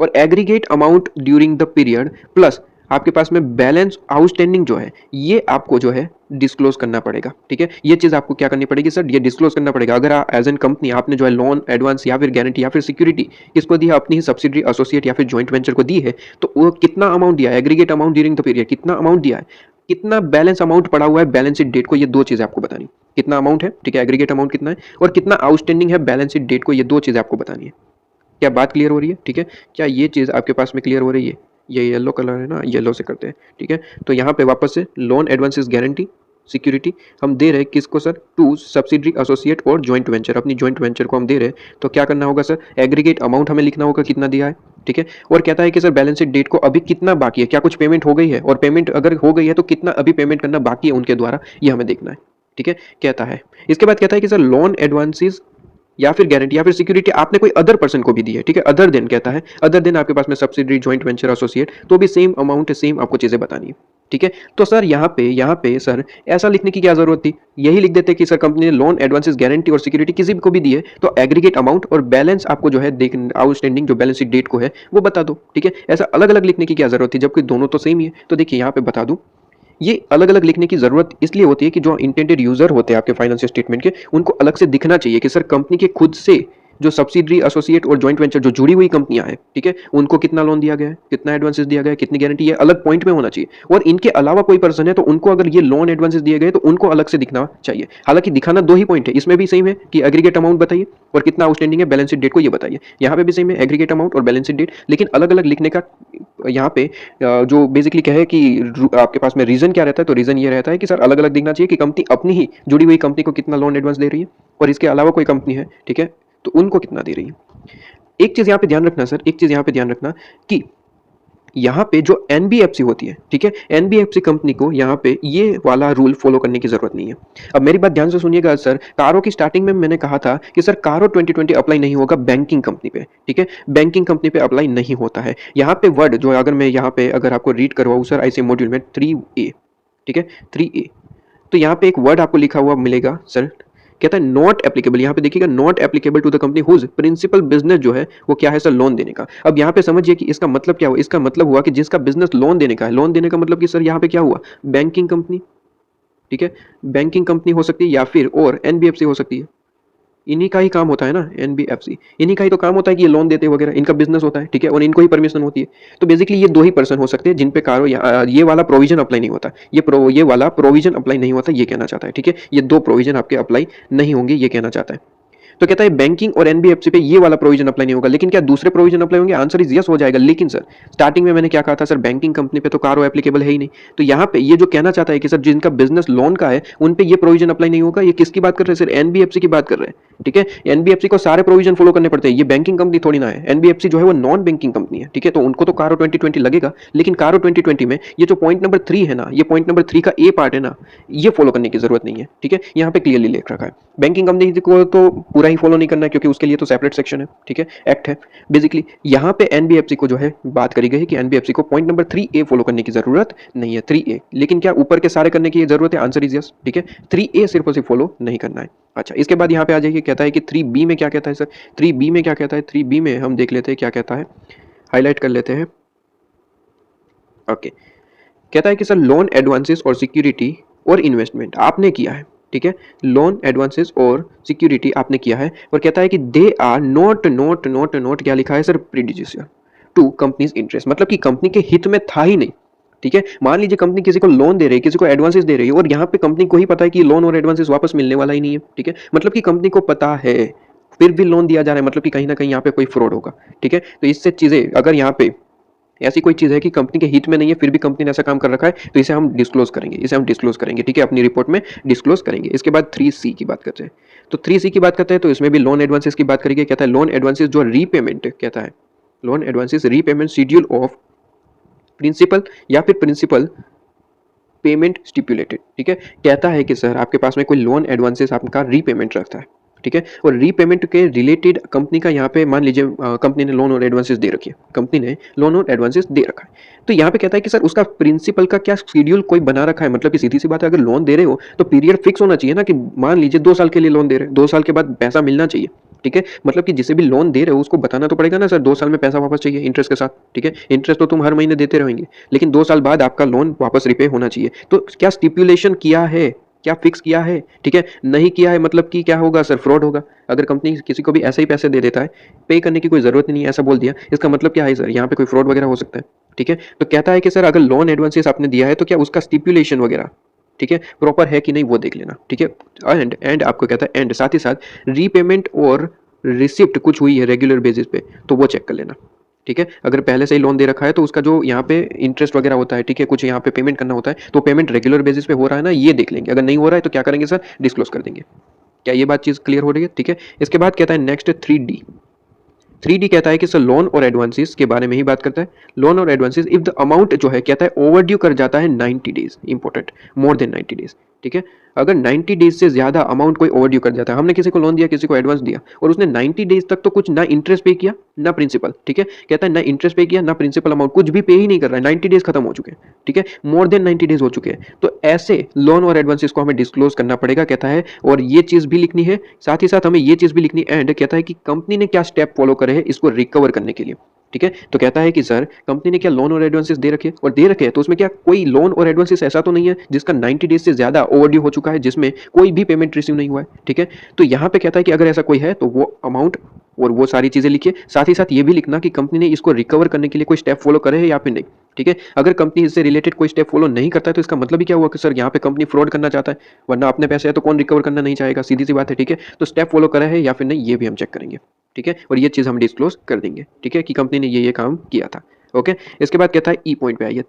और aggregate amount during the period plus आपके पास में बैलेंस आउटस्टैंडिंग जो है ये आपको जो है डिस्क्लोज करना पड़ेगा, ठीक है। ये चीज आपको क्या करनी पड़ेगी सर, ये डिस्क्लोज करना पड़ेगा। अगर एज एन कंपनी आपने जो है लोन, एडवांस या फिर गारंटी या फिर सिक्योरिटी किसको दी है, अपनी ही सब्सिडरी एसोसिएट या फिर जॉइंट वेंचर को दी है, तो वो कितना अमाउंट दिया है, aggregate amount during the period कितना अमाउंट दिया है, कितना बैलेंस अमाउंट पड़ा हुआ है बैलेंस शीट डेट को, ये दो चीजें आपको बतानी, कितना अमाउंट है, ठीक है, एग्रीगेट अमाउंट कितना है, और कितना आउटस्टैंडिंग है बैलेंस शीट डेट को, ये दो चीजें आपको बतानी है। क्या बात क्लियर हो रही है, ठीक है, क्या ये चीज आपके पास में क्लियर हो रही है। ये येलो कलर है ना, येलो से करते हैं, ठीक है। तो यहाँ पे वापस से लोन, एडवांसेस, गारंटी, सिक्योरिटी हम दे रहे हैं किसको सर, टू सब्सिडरी एसोसिएट और जॉइंट वेंचर, अपनी जॉइंट वेंचर को हम दे रहे हैं। तो क्या करना होगा सर, एग्रीगेट अमाउंट हमें लिखना होगा कितना दिया है, ठीक है, और कहता है कि सर बैलेंस शीट डेट को अभी कितना बाकी है, क्या कुछ पेमेंट हो गई है, और पेमेंट अगर हो गई है तो कितना अभी पेमेंट करना बाकी है उनके द्वारा, ये हमें देखना है, ठीक है, कहता है। इसके बाद कहता है कि सर लोन, एडवांसेस या फिर गारंटी या फिर सिक्योरिटी आपने कोई अदर पर्सन को भी दी है, ठीक है, अदर देन कहता है, अदर देन आपके पास में सब्सिडरी, जॉइंट वेंचर, एसोसिएट, तो भी सेम अमाउंट है, सेम आपको चीजें बतानी है, ठीक है। तो सर यहाँ पे सर ऐसा लिखने की क्या जरूरत थी, यही लिख देते कि सर कंपनी ने लोन, एडवांसेस, गारंटी और सिक्योरिटी किसी को भी दी है तो एग्रीगेट अमाउंट और बैलेंस आपको जो है देख, आउटस्टैंडिंग जो बैलेंस शीट डेट को है वो बता दो, ठीक है। ऐसा अलग अलग लिखने की क्या जरूरत थी जबकि दोनों तो सेम ही है। तो देखिए यहाँ पे बता दूं, ये अलग अलग लिखने की जरूरत इसलिए होती है कि जो इंटेंडेड यूजर होते हैं आपके फाइनेंशियल स्टेटमेंट के, उनको अलग से दिखना चाहिए कि सर कंपनी के खुद से जो सब्सिडरी, एसोसिएट और जॉइंट वेंचर जो जुड़ी हुई कंपनियां हैं, ठीक है, उनको कितना लोन दिया गया है, कितना एडवांसेस दिया गया है, कितनी गारंटी, ये अलग पॉइंट में होना चाहिए। और इनके अलावा कोई पर्सन है तो उनको अगर ये लोन, एडवांसेस दिए गए तो उनको अलग से दिखना चाहिए। हालांकि दिखाना दो ही पॉइंट है, इसमें भी सेम है कि एग्रीगेट अमाउंट बताइए और कितना आउटस्टैंडिंग है, बैलेंस शीट डेट को ये बताइए। यहाँ पे भी सेम है, एग्रीगेट अमाउंट और बैलेंस शीट डेट, लेकिन अलग अलग लिखने का यहाँ पे जो बेसिकली क्या है कि आपके पास में रीजन क्या रहता है, तो रीजन ये रहता है कि सर अलग अलग दिखना चाहिए कि कंपनी अपनी ही जुड़ी हुई कंपनी को कितना लोन, एडवांस दे रही है और इसके अलावा कोई कंपनी है, ठीक है, तो उनको कितना दे रही है। एक चीज यहाँ पे ध्यान रखना सर, एक चीज यहाँ पे ध्यान रखना कि यहाँ पे जो एनबीएफसी होती है, ठीक है, एनबीएफसी कंपनी को यहाँ पे ये वाला रूल फॉलो करने की जरूरत नहीं है। अब मेरी बात ध्यान से सुनिएगा सर, कारो की स्टार्टिंग में मैंने कहा था कि सर कारो 2020 अप्लाई नहीं होगा बैंकिंग कंपनी पे, ठीक है, बैंकिंग कंपनी पे अप्लाई नहीं होता है। यहाँ पे वर्ड जो अगर मैं यहाँ पे अगर आपको रीड करवाऊँ सर, ऐसे मॉड्यूल में 3A, ठीक है, 3A, तो यहाँ पे एक वर्ड आपको लिखा हुआ मिलेगा सर, कहता है नॉट एप्लीकेबल। यहाँ पे देखिएगा, not applicable to the company whose principal business जो है वो क्या है सर, लोन देने का। अब यहाँ पे समझिए कि इसका मतलब क्या हुआ, इसका मतलब हुआ कि जिसका बिजनेस लोन देने का है, लोन देने का मतलब कि सर यहाँ पे क्या हुआ, बैंकिंग कंपनी, ठीक है, बैंकिंग कंपनी हो सकती है या फिर और एनबीएफसी हो सकती है। इन्हीं का ही काम होता है ना, एनबीएफसी, इन्हीं का ही तो काम होता है कि ये लोन देते वगैरह, इनका बिजनेस होता है, ठीक है, और इनको ही परमिशन होती है। तो बेसिकली ये दो ही पर्सन हो सकते हैं जिन पे कारो ये वाला प्रोविजन अप्लाई नहीं होता, ये वाला प्रोविजन अप्लाई नहीं होता, ये कहना चाहता है, ठीक है, ये दो प्रोविजन आपके अप्लाई नहीं होंगे, ये कहना चाहता है। तो कहता है बैंकिंग और एनबीएफसी पे ये वाला प्रोविजन अप्लाई नहीं होगा, लेकिन क्या दूसरे प्रोविजन अप्लाई होंगे? आंसर इज यस हो जाएगा। लेकिन सर स्टार्टिंग में मैंने क्या कहा था सर, बैंकिंग कंपनी पे तो कारो एप्लीकेबल है ही नहीं। तो यहाँ पे ये जो कहना चाहता है कि सर जिनका बिजनेस लोन का है उन पे ये प्रोविजन अप्लाई नहीं होगा। ये किसकी बात कर रहे हैं सर? एनबीएफसी की बात कर रहे हैं, ठीक है। एनबीएफसी को सारे प्रोविजन फॉलो करने पड़ते हैं, ये बैंकिंग कंपनी थोड़ी ना है। एनबीएफसी जो है वो नॉन बैंकिंग कंपनी है, ठीक है। तो उनको तो कारो 2020 लगेगा, लेकिन कारो 2020 में ये जो पॉइंट नंबर 3 है ना, ये पॉइंट नंबर 3 का ए पार्ट है ना, ये फॉलो करने की जरूरत नहीं है, ठीक है। यहाँ पे क्लियरली लिख रखा है। बैंकिंग कंपनी को तो पूरा ही फॉलो नहीं करना है, क्योंकि उसके लिए तो सेपरेट सेक्शन है, ठीक है, एक्ट है बेसिकली। यहाँ पे एनबीएफसी को जो है बात करी गई कि एनबीएफसी को पॉइंट नंबर 3A फॉलो करने की जरूरत नहीं है, 3A। लेकिन क्या ऊपर के सारे करने की जरूरत है? आंसर इज यस, ठीक है। 3A सिर्फ और सिर्फ फॉलो नहीं करना है। अच्छा, इसके बाद यहाँ पे आ जाइए, कहता है कि 3B में क्या कहता है सर? 3B में क्या कहता है? 3B में हम देख लेते हैं क्या कहता है, हाईलाइट कर लेते हैं। ओके, कहता है कि सर लोन एडवांसेस और सिक्योरिटी और इन्वेस्टमेंट आपने किया है, ठीक है। लोन एडवांसेस और सिक्योरिटी आपने किया है, और कहता है कि दे आर नॉट क्या लिखा है सर? प्रीजुडिशियल टू कंपनीज इंटरेस्ट, मतलब कि कंपनी के हित में था ही नहीं, ठीक है। मान लीजिए कंपनी किसी को लोन दे रही है, किसी को एडवांसेस दे रही है, और यहाँ पे कंपनी को ही पता है कि लोन और एडवांसेस वापस मिलने वाला ही नहीं है, ठीक है। मतलब कि कंपनी को पता है फिर भी लोन दिया जा रहा है, मतलब कि कहीं ना कहीं यहाँ पे कोई फ्रॉड होगा, ठीक है। तो इससे चीजें, अगर यहाँ पे ऐसी कोई चीज है कि कंपनी के हित में नहीं है फिर भी कंपनी ने ऐसा काम कर रखा है, तो इसे हम डिस्क्लोज करेंगे, ठीक है, अपनी रिपोर्ट में डिस्क्लोज करेंगे। इसके बाद 3C की बात करते हैं। तो 3C की बात करते हैं, तो इसमें भी लोन एडवांसेस की बात करेंगे। कहता है लोन एडवांसेस जो रीपेमेंट, कहता है loan advances repayment schedule of principal या फिर प्रिंसिपल पेमेंट स्टिपुलेटेड, ठीक है। कहता है कि सर आपके पास में कोई लोन एडवांसेस आपका रीपेमेंट रखता है, ठीक है, और रीपेमेंट के रिलेटेड कंपनी का यहाँ पे मान लीजिए कंपनी ने लोन और एडवांसेस दे रखी है, कंपनी ने लोन और एडवांसेस दे रखा है। तो यहाँ पे कहता है कि सर उसका प्रिंसिपल का क्या शेड्यूल कोई बना रखा है? मतलब कि सीधी सी बात है, अगर लोन दे रहे हो तो पीरियड फिक्स होना चाहिए ना, कि मान लीजिए 2 साल के लिए लोन दे रहे हैं, 2 साल के बाद पैसा मिलना चाहिए, ठीक है। मतलब कि जिसे भी लोन दे रहे हो उसको बताना तो पड़ेगा ना सर, 2 साल में पैसा वापस चाहिए इंटरेस्ट के साथ, ठीक है। इंटरेस्ट तो तुम हर महीने देते रहेंगे, लेकिन 2 साल बाद आपका लोन वापस रिपे होना चाहिए। तो क्या स्टिपुलेशन किया है, क्या फिक्स किया है, ठीक है। नहीं किया है मतलब कि क्या होगा सर? फ्रॉड होगा। अगर कंपनी किसी को भी ऐसे ही पैसे दे देता है, पे करने की कोई जरूरत नहीं है ऐसा बोल दिया, इसका मतलब क्या है सर? यहाँ पे कोई फ्रॉड वगैरह हो सकता है, ठीक है। तो कहता है कि सर अगर लोन एडवांसेस आपने दिया है तो क्या उसका स्टिपुलेशन वगैरह, ठीक है, प्रॉपर है कि नहीं वो देख लेना, ठीक है। एंड आपको कहता है एंड साथ ही साथ रीपेमेंट और रिसिप्ट कुछ हुई है रेगुलर बेसिस पे तो वो चेक कर लेना, ठीक है। अगर पहले से ही लोन दे रखा है तो उसका जो यहाँ पे इंटरेस्ट वगैरह होता है, ठीक है, कुछ यहाँ पे पेमेंट करना होता है, तो पेमेंट रेगुलर बेसिस पे हो रहा है ना, ये देख लेंगे। अगर नहीं हो रहा है तो क्या करेंगे सर? डिस्क्लोज कर देंगे। क्या ये बात चीज क्लियर हो रही है? ठीक है। इसके बाद कहता है नेक्स्ट 3D कहता है कि सर लोन और एडवांसेस के बारे में ही बात करता है। लोन और एडवांसेस इफ द अमाउंट जो है कहता है ओवरड्यू कर जाता है 90 days, important, more than 90 days, ठीक है। अगर 90 डेज से ज्यादा अमाउंट कोई ओवरड्यू कर जाता है, हमने किसी को लोन दिया, किसी को एडवांस दिया, और उसने 90 डेज तक तो कुछ ना इंटरेस्ट पे किया ना प्रिंसिपल, ठीक है। कहता है ना इंटरेस्ट पे किया ना प्रिंसिपल अमाउंट, कुछ भी पे ही नहीं कर रहा है, 90 डेज खत्म हो चुके हैं, ठीक है, मोर देन 90 डेज हो चुके हैं, तो ऐसे लोन और एडवांसेस को हमें डिस्क्लोज करना पड़ेगा, कहता है। और ये चीज भी लिखनी है, साथ ही साथ हमें ये चीज भी लिखनी एंड कहता है कि कंपनी ने क्या स्टेप फॉलो करे हैं इसको रिकवर करने के लिए, ठीक है। तो कहता है कि सर कंपनी ने क्या लोन और एडवांसेस दे रखे और दे रखे हैं, तो उसमें क्या कोई लोन और एडवांसेस ऐसा तो नहीं है जिसका 90 डेज से ज्यादा ओवरड्यू हो चुका है, जिसमें कोई भी पेमेंट रिसीव नहीं हुआ है, ठीक है। तो यहाँ पे कहता है कि अगर ऐसा कोई है तो वो अमाउंट और वो सारी चीजें लिखिए। साथ ही साथ ये भी लिखना कि कंपनी ने इसको रिकवर करने के लिए कोई स्टेप फॉलो करे है या फिर नहीं, ठीक है। अगर कंपनी इससे रिलेटेड कोई स्टेप फॉलो नहीं करता है तो इसका मतलब ही क्या हुआ कि सर यहाँ पे कंपनी फ्रॉड करना चाहता है, वरना अपने पैसे है तो कौन रिकवर करना नहीं चाहेगा, सीधी सी बात है, ठीक है। तो स्टेप फॉलो करे है या फिर नहीं ये भी हम चेक करेंगे, ठीक है, और ये चीज हम डिस्क्लोज कर देंगे, ठीक है, कि कंपनी ने ये काम किया था। ओके, इसके बाद कहता है ई पॉइंट पे आइए,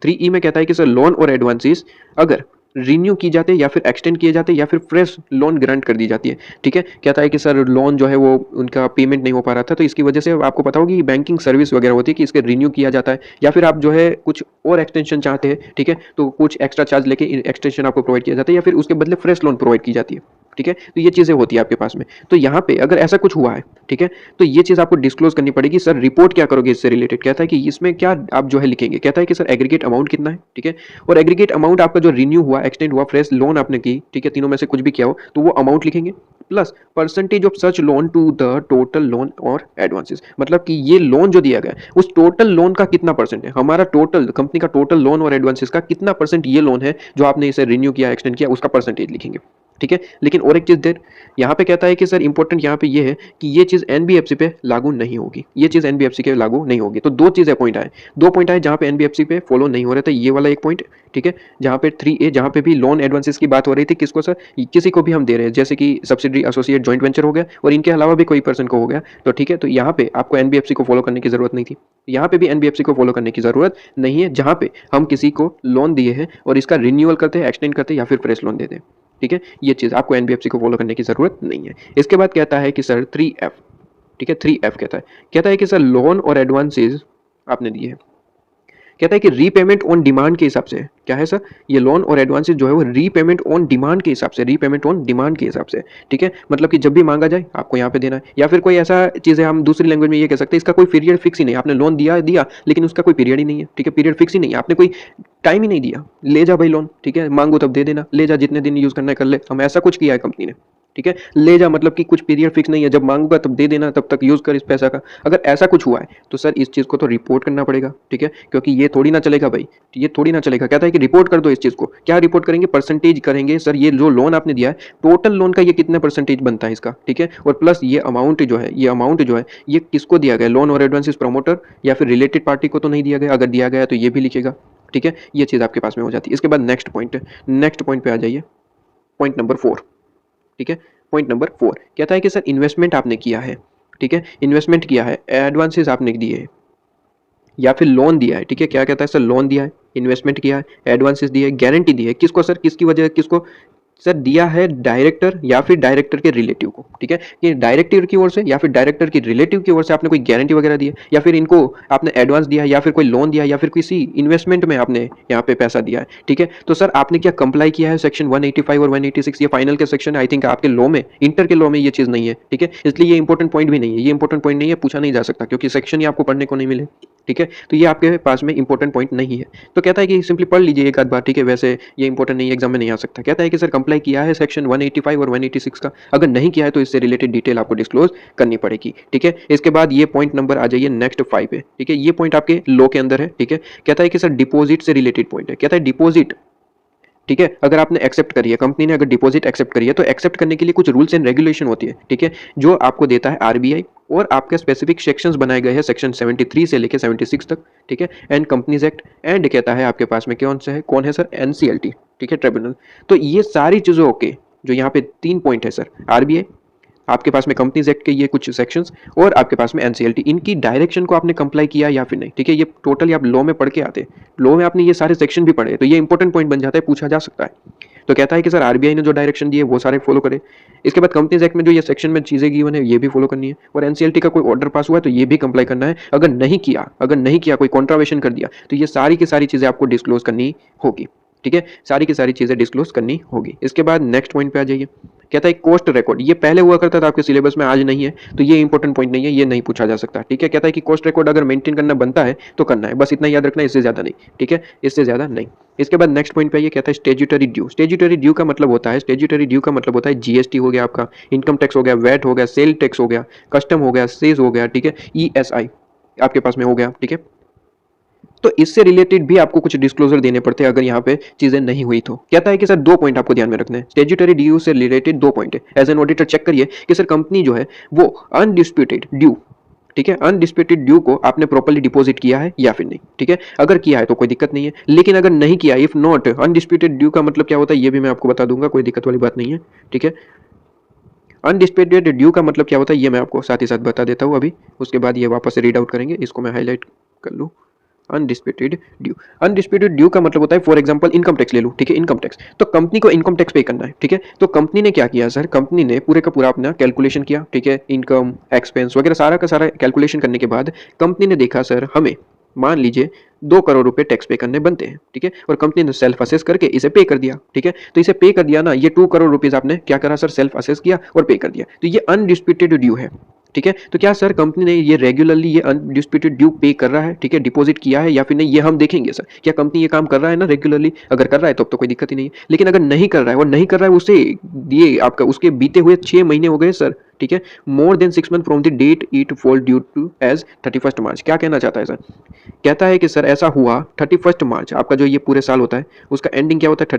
3E में कहता है कि सर लोन और एडवांसेस अगर रिन्यू की जाते या फिर एक्सटेंड किए जाते या फिर फ्रेश लोन ग्रांट कर दी जाती है, ठीक है। कहता है कि सर लोन जो है वो उनका पेमेंट नहीं हो पा रहा था, तो इसकी वजह से आपको पता होगी बैंकिंग सर्विस वगैरह होती है कि इसके रिन्यू किया जाता है, या फिर आप जो है कुछ और एक्सटेंशन चाहते हैं, ठीक है, तो कुछ एक्स्ट्रा चार्ज लेके एक्सटेंशन आपको प्रोवाइड किया जाता है या फिर उसके बदले फ्रेश लोन प्रोवाइड की जाती है, ठीक है। तो ये चीजें होती है आपके पास में। तो यहाँ पे अगर ऐसा कुछ हुआ है, ठीक है, तो ये चीज आपको डिस्क्लोज करनी पड़ेगी। सर रिपोर्ट क्या करोगे इससे रिलेटेड? कहता है कि इसमें क्या आप जो है लिखेंगे, कहता है कि सर एग्रीगेट अमाउंट कितना है, ठीक है, और एग्रीगेट अमाउंट आपका जो रिन्यू हुआ, एक्सटेंड हुआ, फ्रेश लोन आपने की, ठीक है, तीनों में से कुछ भी किया हो तो वो अमाउंट लिखेंगे, plus percentage of such loan to the total loan और एडवांसेस, मतलब कि ये लोन जो दिया गया उस टोटल लोन का कितना परसेंट है, हमारा टोटल कंपनी का टोटल लोन और एडवांसेस का कितना परसेंट ये लोन है जो आपने इसे रिन्यू किया, एक्सटेंड किया, उसका परसेंटेज लिखेंगे, ठीक है। लेकिन और एक चीज देर यहाँ पे कहता है कि सर इंपॉर्टेंट यहाँ पे ये है कि ये चीज एनबीएफसी पे लागू नहीं होगी, ये चीज एनबीएफसी के लागू नहीं होगी। तो दो चीजें पॉइंट आए, दो पॉइंट आए जहाँ पे एनबीएफसी पे फॉलो नहीं हो रहे थे, ये वाला एक पॉइंट, ठीक है, जहाँ पे 3A जहाँ पे भी लोन एडवांसेस की बात हो रही थी, किसको सर, किसी को भी हम दे रहे हैं, जैसे कि सब्सिडरी, एसोसिएट, जॉइंट वेंचर हो गया और इनके अलावा भी कोई पर्सन को हो गया, तो ठीक है, तो यहाँ पे आपको एनबीएफसी को फॉलो करने की जरूरत नहीं थी, यहाँ पे भी एनबीएफसी को फॉलो करने की जरूरत नहीं है, जहाँ पे हम किसी को लोन दिए हैं और इसका रिन्यूअल करते हैं, एक्सटेंड करते हैं या फिर फ्रेश लोन देते हैं, ठीक है, ये चीज़ आपको एनबीएफसी को फॉलो करने की जरूरत नहीं है। इसके बाद कहता है कि सर 3F, ठीक है, 3F कहता है कि सर लोन और एडवांसेस आपने दिए हैं, कहता है कि रीपेमेंट ऑन डिमांड के हिसाब से, क्या है सर, ये लोन और एडवांसेस जो है वो रीपेमेंट ऑन डिमांड के हिसाब से, रीपेमेंट ऑन डिमांड के हिसाब से, ठीक है, मतलब कि जब भी मांगा जाए आपको यहाँ पे देना है, या फिर कोई ऐसा चीज़ है, हम दूसरी लैंग्वेज में ये कह सकते हैं, इसका कोई पीरियड फिक्स ही नहीं, आपने लोन दिया दिया लेकिन उसका कोई पीरियड ही नहीं है, ठीक है, पीरियड फिक्स ही नहीं है, आपने कोई टाइम ही नहीं दिया, ले जा भाई लोन, ठीक है, मांगो तब दे देना, ले जा जितने दिन यूज़ करना है कर ले, हम ऐसा कुछ किया है कंपनी ने, ठीक है, ले जा मतलब कि कुछ पीरियड फिक्स नहीं है, जब मांगूंगा तब दे देना, तब तक यूज कर इस पैसा का, अगर ऐसा कुछ हुआ है तो सर इस चीज को तो रिपोर्ट करना पड़ेगा, ठीक है, क्योंकि ये थोड़ी ना चलेगा भाई, ये थोड़ी ना चलेगा, कहता है कि रिपोर्ट कर दो इस चीज को, क्या रिपोर्ट करेंगे, परसेंटेज करेंगे, सर ये जो लोन आपने दिया है टोटल लोन का ये कितना परसेंटेज बनता है इसका, ठीक है, और प्लस ये अमाउंट जो है, ये किसको दिया गया, लोन और एडवांसेस प्रमोटर या फिर रिलेटेड पार्टी को तो नहीं दिया गया, अगर दिया गया तो ये भी लिखेगा, ठीक है, ये चीज आपके पास में हो जाती है। इसके बाद नेक्स्ट पॉइंट पे आ जाइए, पॉइंट नंबर 4, ठीक है, पॉइंट नंबर 4 कहता है कि सर इन्वेस्टमेंट आपने किया है, ठीक है, इन्वेस्टमेंट किया है, एडवांसेस आपने दिए है या फिर लोन दिया है, ठीक है, क्या कहता है सर, लोन दिया है, इन्वेस्टमेंट किया है, एडवांसेस दिए है, गारंटी दी है, किसको सर, किसकी वजह, किसको सर दिया है, डायरेक्टर या फिर डायरेक्टर के रिलेटिव को, ठीक है, ये डायरेक्टर की ओर से या फिर डायरेक्टर की रिलेटिव की ओर से आपने कोई गारंटी वगैरह दी है, या फिर इनको आपने एडवांस दिया है, या फिर कोई लोन दिया है, या फिर किसी इन्वेस्टमेंट में आपने यहाँ पे पैसा दिया है, ठीक है, तो सर आपने क्या कंप्लाई किया है सेक्शन 185 और 186, ये फाइनल के सेक्शन आई थिंक आपके लॉ में, इंटर के लॉ में ये चीज़ नहीं है, ठीक है, इसलिए ये इंपॉर्टेंट पॉइंट भी नहीं है, ये इंपॉर्टेंट पॉइंट नहीं है, पूछा नहीं जा सकता क्योंकि सेक्शन ही आपको पढ़ने को नहीं मिले, ठीक है, तो ये आपके पास में इंपॉर्टेंट पॉइंट नहीं है, तो कहता है कि सिंपली पढ़ लीजिए एक आध बार, ठीक है, वैसे ये इंपॉर्टेंट नहीं है, एग्जाम में नहीं आ सकता, कहता है कि सर कंप्लाई किया है सेक्शन 185 और 186 का, अगर नहीं किया है तो इससे रिलेटेड डिटेल आपको डिस्क्लोज करनी पड़ेगी, ठीक है। इसके बाद ये पॉइंट नंबर आ जाइए नेक्स्ट 5 पे, ठीक है, ये पॉइंट आपके लॉ के अंदर है, ठीक है, कहता है कि सर डिपॉजिट से रिलेटेड पॉइंट है, कहता है डिपॉजिट, ठीक है, अगर आपने एक्सेप्ट करी है, कंपनी ने अगर डिपॉजिट एक्सेप्ट करी है तो एक्सेप्ट करने के लिए कुछ रूल्स एंड रेगुलेशन होती है, ठीक है, जो आपको देता है आरबीआई, और आपके स्पेसिफिक सेक्शंस बनाए गए हैं सेक्शन 73 से लेकर 76 तक, ठीक है, एंड कंपनीज एक्ट, एंड कहता है आपके पास में कौन है सर, एनसीएलटी, ठीक है, ट्रिब्यूनल, तो ये सारी चीज़ों के जो यहाँ पे 3 पॉइंट है सर, आरबीआई, आपके पास में कंपनीज एक्ट के ये कुछ सेक्शंस और आपके पास में एनसीएलटी, इनकी डायरेक्शन को आपने कंप्लाई किया या फिर नहीं, ठीक है, ये टोटली आप लॉ में पढ़ के आते हैं, लॉ में आपने ये सारे सेक्शन भी पढ़े, तो ये इंपॉर्टेंट पॉइंट बन जाता है, पूछा जा सकता है, तो कहता है कि सर आरबीआई ने जो डायरेक्शन दी है वो सारे फॉलो करे, इसके बाद कंपनीज एक्ट में जो ये सेक्शन में चीजें गिवन है ये भी फॉलो करनी है, और एनसीएलटी का कोई ऑर्डर पास हुआ है तो ये भी कंप्लाई करना है, अगर नहीं किया कोई कॉन्ट्रावेशन कर दिया तो ये सारी की सारी चीजें आपको डिस्क्लोज करनी होगी, ठीक है, सारी की सारी चीजें डिस्क्लोज करनी होगी। इसके बाद नेक्स्ट पॉइंट पे आ जाइए, कहता है कॉस्ट रिकॉर्ड, ये पहले हुआ करता था आपके सिलेबस में, आज नहीं है, तो ये इंपॉर्टेंट पॉइंट नहीं है, ये नहीं पूछा जा सकता, ठीक है, कहता है कि कॉस्ट रिकॉर्ड अगर मेंटेन करना बनता है तो करना है, बस इतना याद रखना है, इससे ज्यादा नहीं, ठीक है, इससे ज्यादा नहीं। इसके बाद नेक्स्ट पॉइंट पे ये कहता है स्टेट्यूटरी ड्यू, स्टेट्यूटरी ड्यू का मतलब होता है जीएसटी हो गया, आपका इनकम टैक्स हो गया, वैट हो गया, सेल टैक्स हो गया, कस्टम हो गया, सेज हो गया, ठीक है, ईएसआई आपके पास में हो गया, ठीक है, तो इससे रिलेटेड भी आपको कुछ डिस्क्लोजर देने पड़ते हैं अगर यहाँ पे चीजें नहीं हुई तो। कहता है कि सर 2 पॉइंट आपको ध्यान में रखना है, स्टेट्यूटरी ड्यू से रिलेटेड 2 पॉइंट है, एज एन ऑडिटर चेक करिए कि सर कंपनी जो है वो अनडिस्प्यूटेड ड्यू, ठीक है, अनडिस्प्यूटेड ड्यू को आपने प्रॉपर्ली डिपॉजिट किया है या फिर नहीं, ठीक है, अगर किया है तो कोई दिक्कत नहीं है, लेकिन अगर नहीं किया, इफ नॉट, अनडिस्प्यूटेड ड्यू का मतलब क्या होता है ये भी मैं आपको बता दूंगा, कोई दिक्कत वाली बात नहीं है, ठीक है, अनडिस्प्यूटेड ड्यू का मतलब क्या होता है ये मैं आपको साथ ही साथ बता देता हूँ अभी, उसके बाद ये वापस से रीड आउट करेंगे, इसको मैं हाईलाइट कर लूँ। अनडिस्प्यूटेड ड्यू का मतलब होता है, फॉर एग्जांपल इनकम टैक्स ले लूं, ठीक है, इनकम टैक्स, तो कंपनी को इनकम टैक्स पे करना है, ठीक है, तो कंपनी ने क्या किया सर, कंपनी ने पूरे का पूरा अपना कैलकुलेशन किया, ठीक है, इनकम एक्सपेंस वगैरह सारा का सारा कैलकुलेशन करने के बाद कंपनी ने देखा सर हमें मान लीजिए 2 करोड़ रुपए टैक्स पे करने बनते हैं, ठीक है, और कंपनी ने सेल्फ असेस करके इसे पे कर दिया, ठीक है, तो इसे पे कर दिया ना, ये 2 करोड़ रुपीज आपने क्या करा सर, सेल्फ असेस किया और पे कर दिया, तो ये अनडिस्प्यूटेड ड्यू है, ठीक है, तो क्या सर कंपनी ने ये रेगुलरली ये अनडिस्प्यूटेड ड्यू पे कर रहा है, ठीक है, डिपॉजिट किया है या फिर नहीं, ये हम देखेंगे सर, क्या कंपनी ये काम कर रहा है ना रेगुलरली, अगर कर रहा है तो कोई दिक्कत ही नहीं है, लेकिन अगर नहीं कर रहा है, और नहीं कर रहा है उसे दिए आपका उसके बीते हुए 6 महीने हो गए सर, ठीक है, more than 6 month from the date it fall due to as 31 March, क्या कहना चाहता है सर, कहता है कि सर ऐसा हुआ 31 मार्च, आपका जो ये पूरे साल होता है उसका एंडिंग क्या होता है,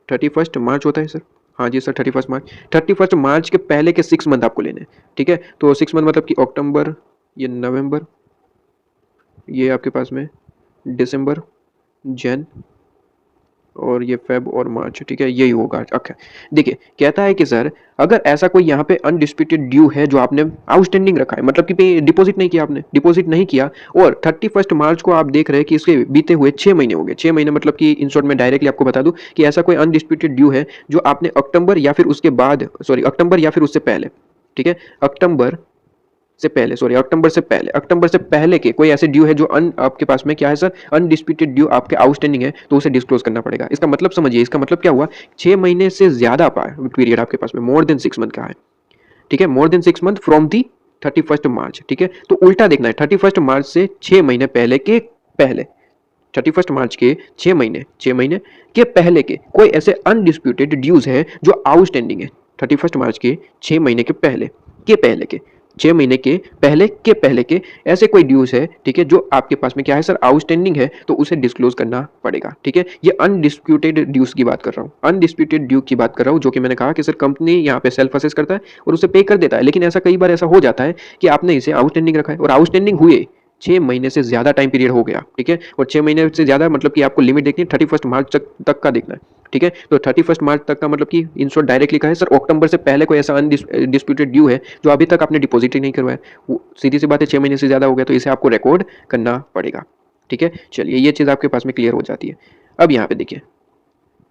31 मार्च होता है सर, हाँ जी सर 31 मार्च के पहले के 6 मंथ आपको लेने हैं, ठीक है, तो 6 मंथ मतलब कि अक्टूबर, ये नवंबर, ये आपके पास में दिसंबर, जन, और ये फेब और मार्च, ठीक है, यही होगा। ओके, देखिए कहता है कि सर अगर ऐसा कोई यहाँ पे अनडिस्प्यूटेड ड्यू है जो आपने आउटस्टैंडिंग रखा है, मतलब कि डिपॉजिट नहीं किया, आपने डिपॉजिट नहीं किया और 31 मार्च को आप देख रहे हैं कि इसके बीते हुए 6 महीने हो गए। 6 महीने मतलब कि इन शॉर्ट में डायरेक्टली आपको बता दूं कि ऐसा कोई अनडिस्प्यूटेड ड्यू है जो आपने अक्टूबर या फिर उसके बाद, सॉरी अक्टूबर या फिर उससे पहले, ठीक है, अक्टूबर से पहले के कोई ऐसे ड्यू है जो आपके पास में क्या है सर, अनडिस्प्यूटेड ड्यू आपके आउटस्टैंडिंग है, तो उसे डिस्क्लोज करना पड़ेगा। इसका मतलब समझिए, इसका मतलब क्या हुआ, 6 महीने से ज्यादा पीरियड आपके पास में, मोर देन 6 मंथ का है, ठीक है, more than 6 month from the 31 मार्च, ठीक है। तो उल्टा देखना है, 31 मार्च से 6 महीने पहले के, पहले 31 मार्च के 6 महीने के पहले के कोई ऐसे अनडिस्प्यूटेड ड्यूज है जो आउटस्टैंडिंग है 31 मार्च के 6 महीने के पहले के 6 महीने के पहले के ऐसे कोई ड्यूज है, ठीक है, जो आपके पास में क्या है सर, आउटस्टैंडिंग है, तो उसे डिस्क्लोज करना पड़ेगा, ठीक है। ये अनडिस्प्यूटेड ड्यूज की बात कर रहा हूँ, अनडिस्प्यूटेड ड्यू की बात कर रहा हूँ, जो कि मैंने कहा कि सर कंपनी यहाँ पे सेल्फ असेस करता है और उसे पे कर देता है। लेकिन ऐसा कई बार ऐसा हो जाता है कि आपने इसे आउटस्टैंडिंग रखा है और आउटस्टैंडिंग हुए 6 महीने से ज्यादा टाइम पीरियड हो गया, ठीक है, और 6 महीने से ज्यादा मतलब कि आपको लिमिट देखनी है 31 मार्च तक का देखना है, ठीक है। तो 31 मार्च तक का मतलब कि इन शॉर्ट डायरेक्टली कहा है सर, अक्टूबर से पहले कोई ऐसा अनडिस्प्यूटेड ड्यू है जो अभी तक आपने डिपॉजिट ही नहीं करवाया, वो सीधी सी बात है 6 महीने से ज्यादा हो गया, तो इसे आपको रिकॉर्ड करना पड़ेगा, ठीक है। चलिए ये चीज आपके पास में क्लियर हो जाती है। अब यहाँ पे देखिए,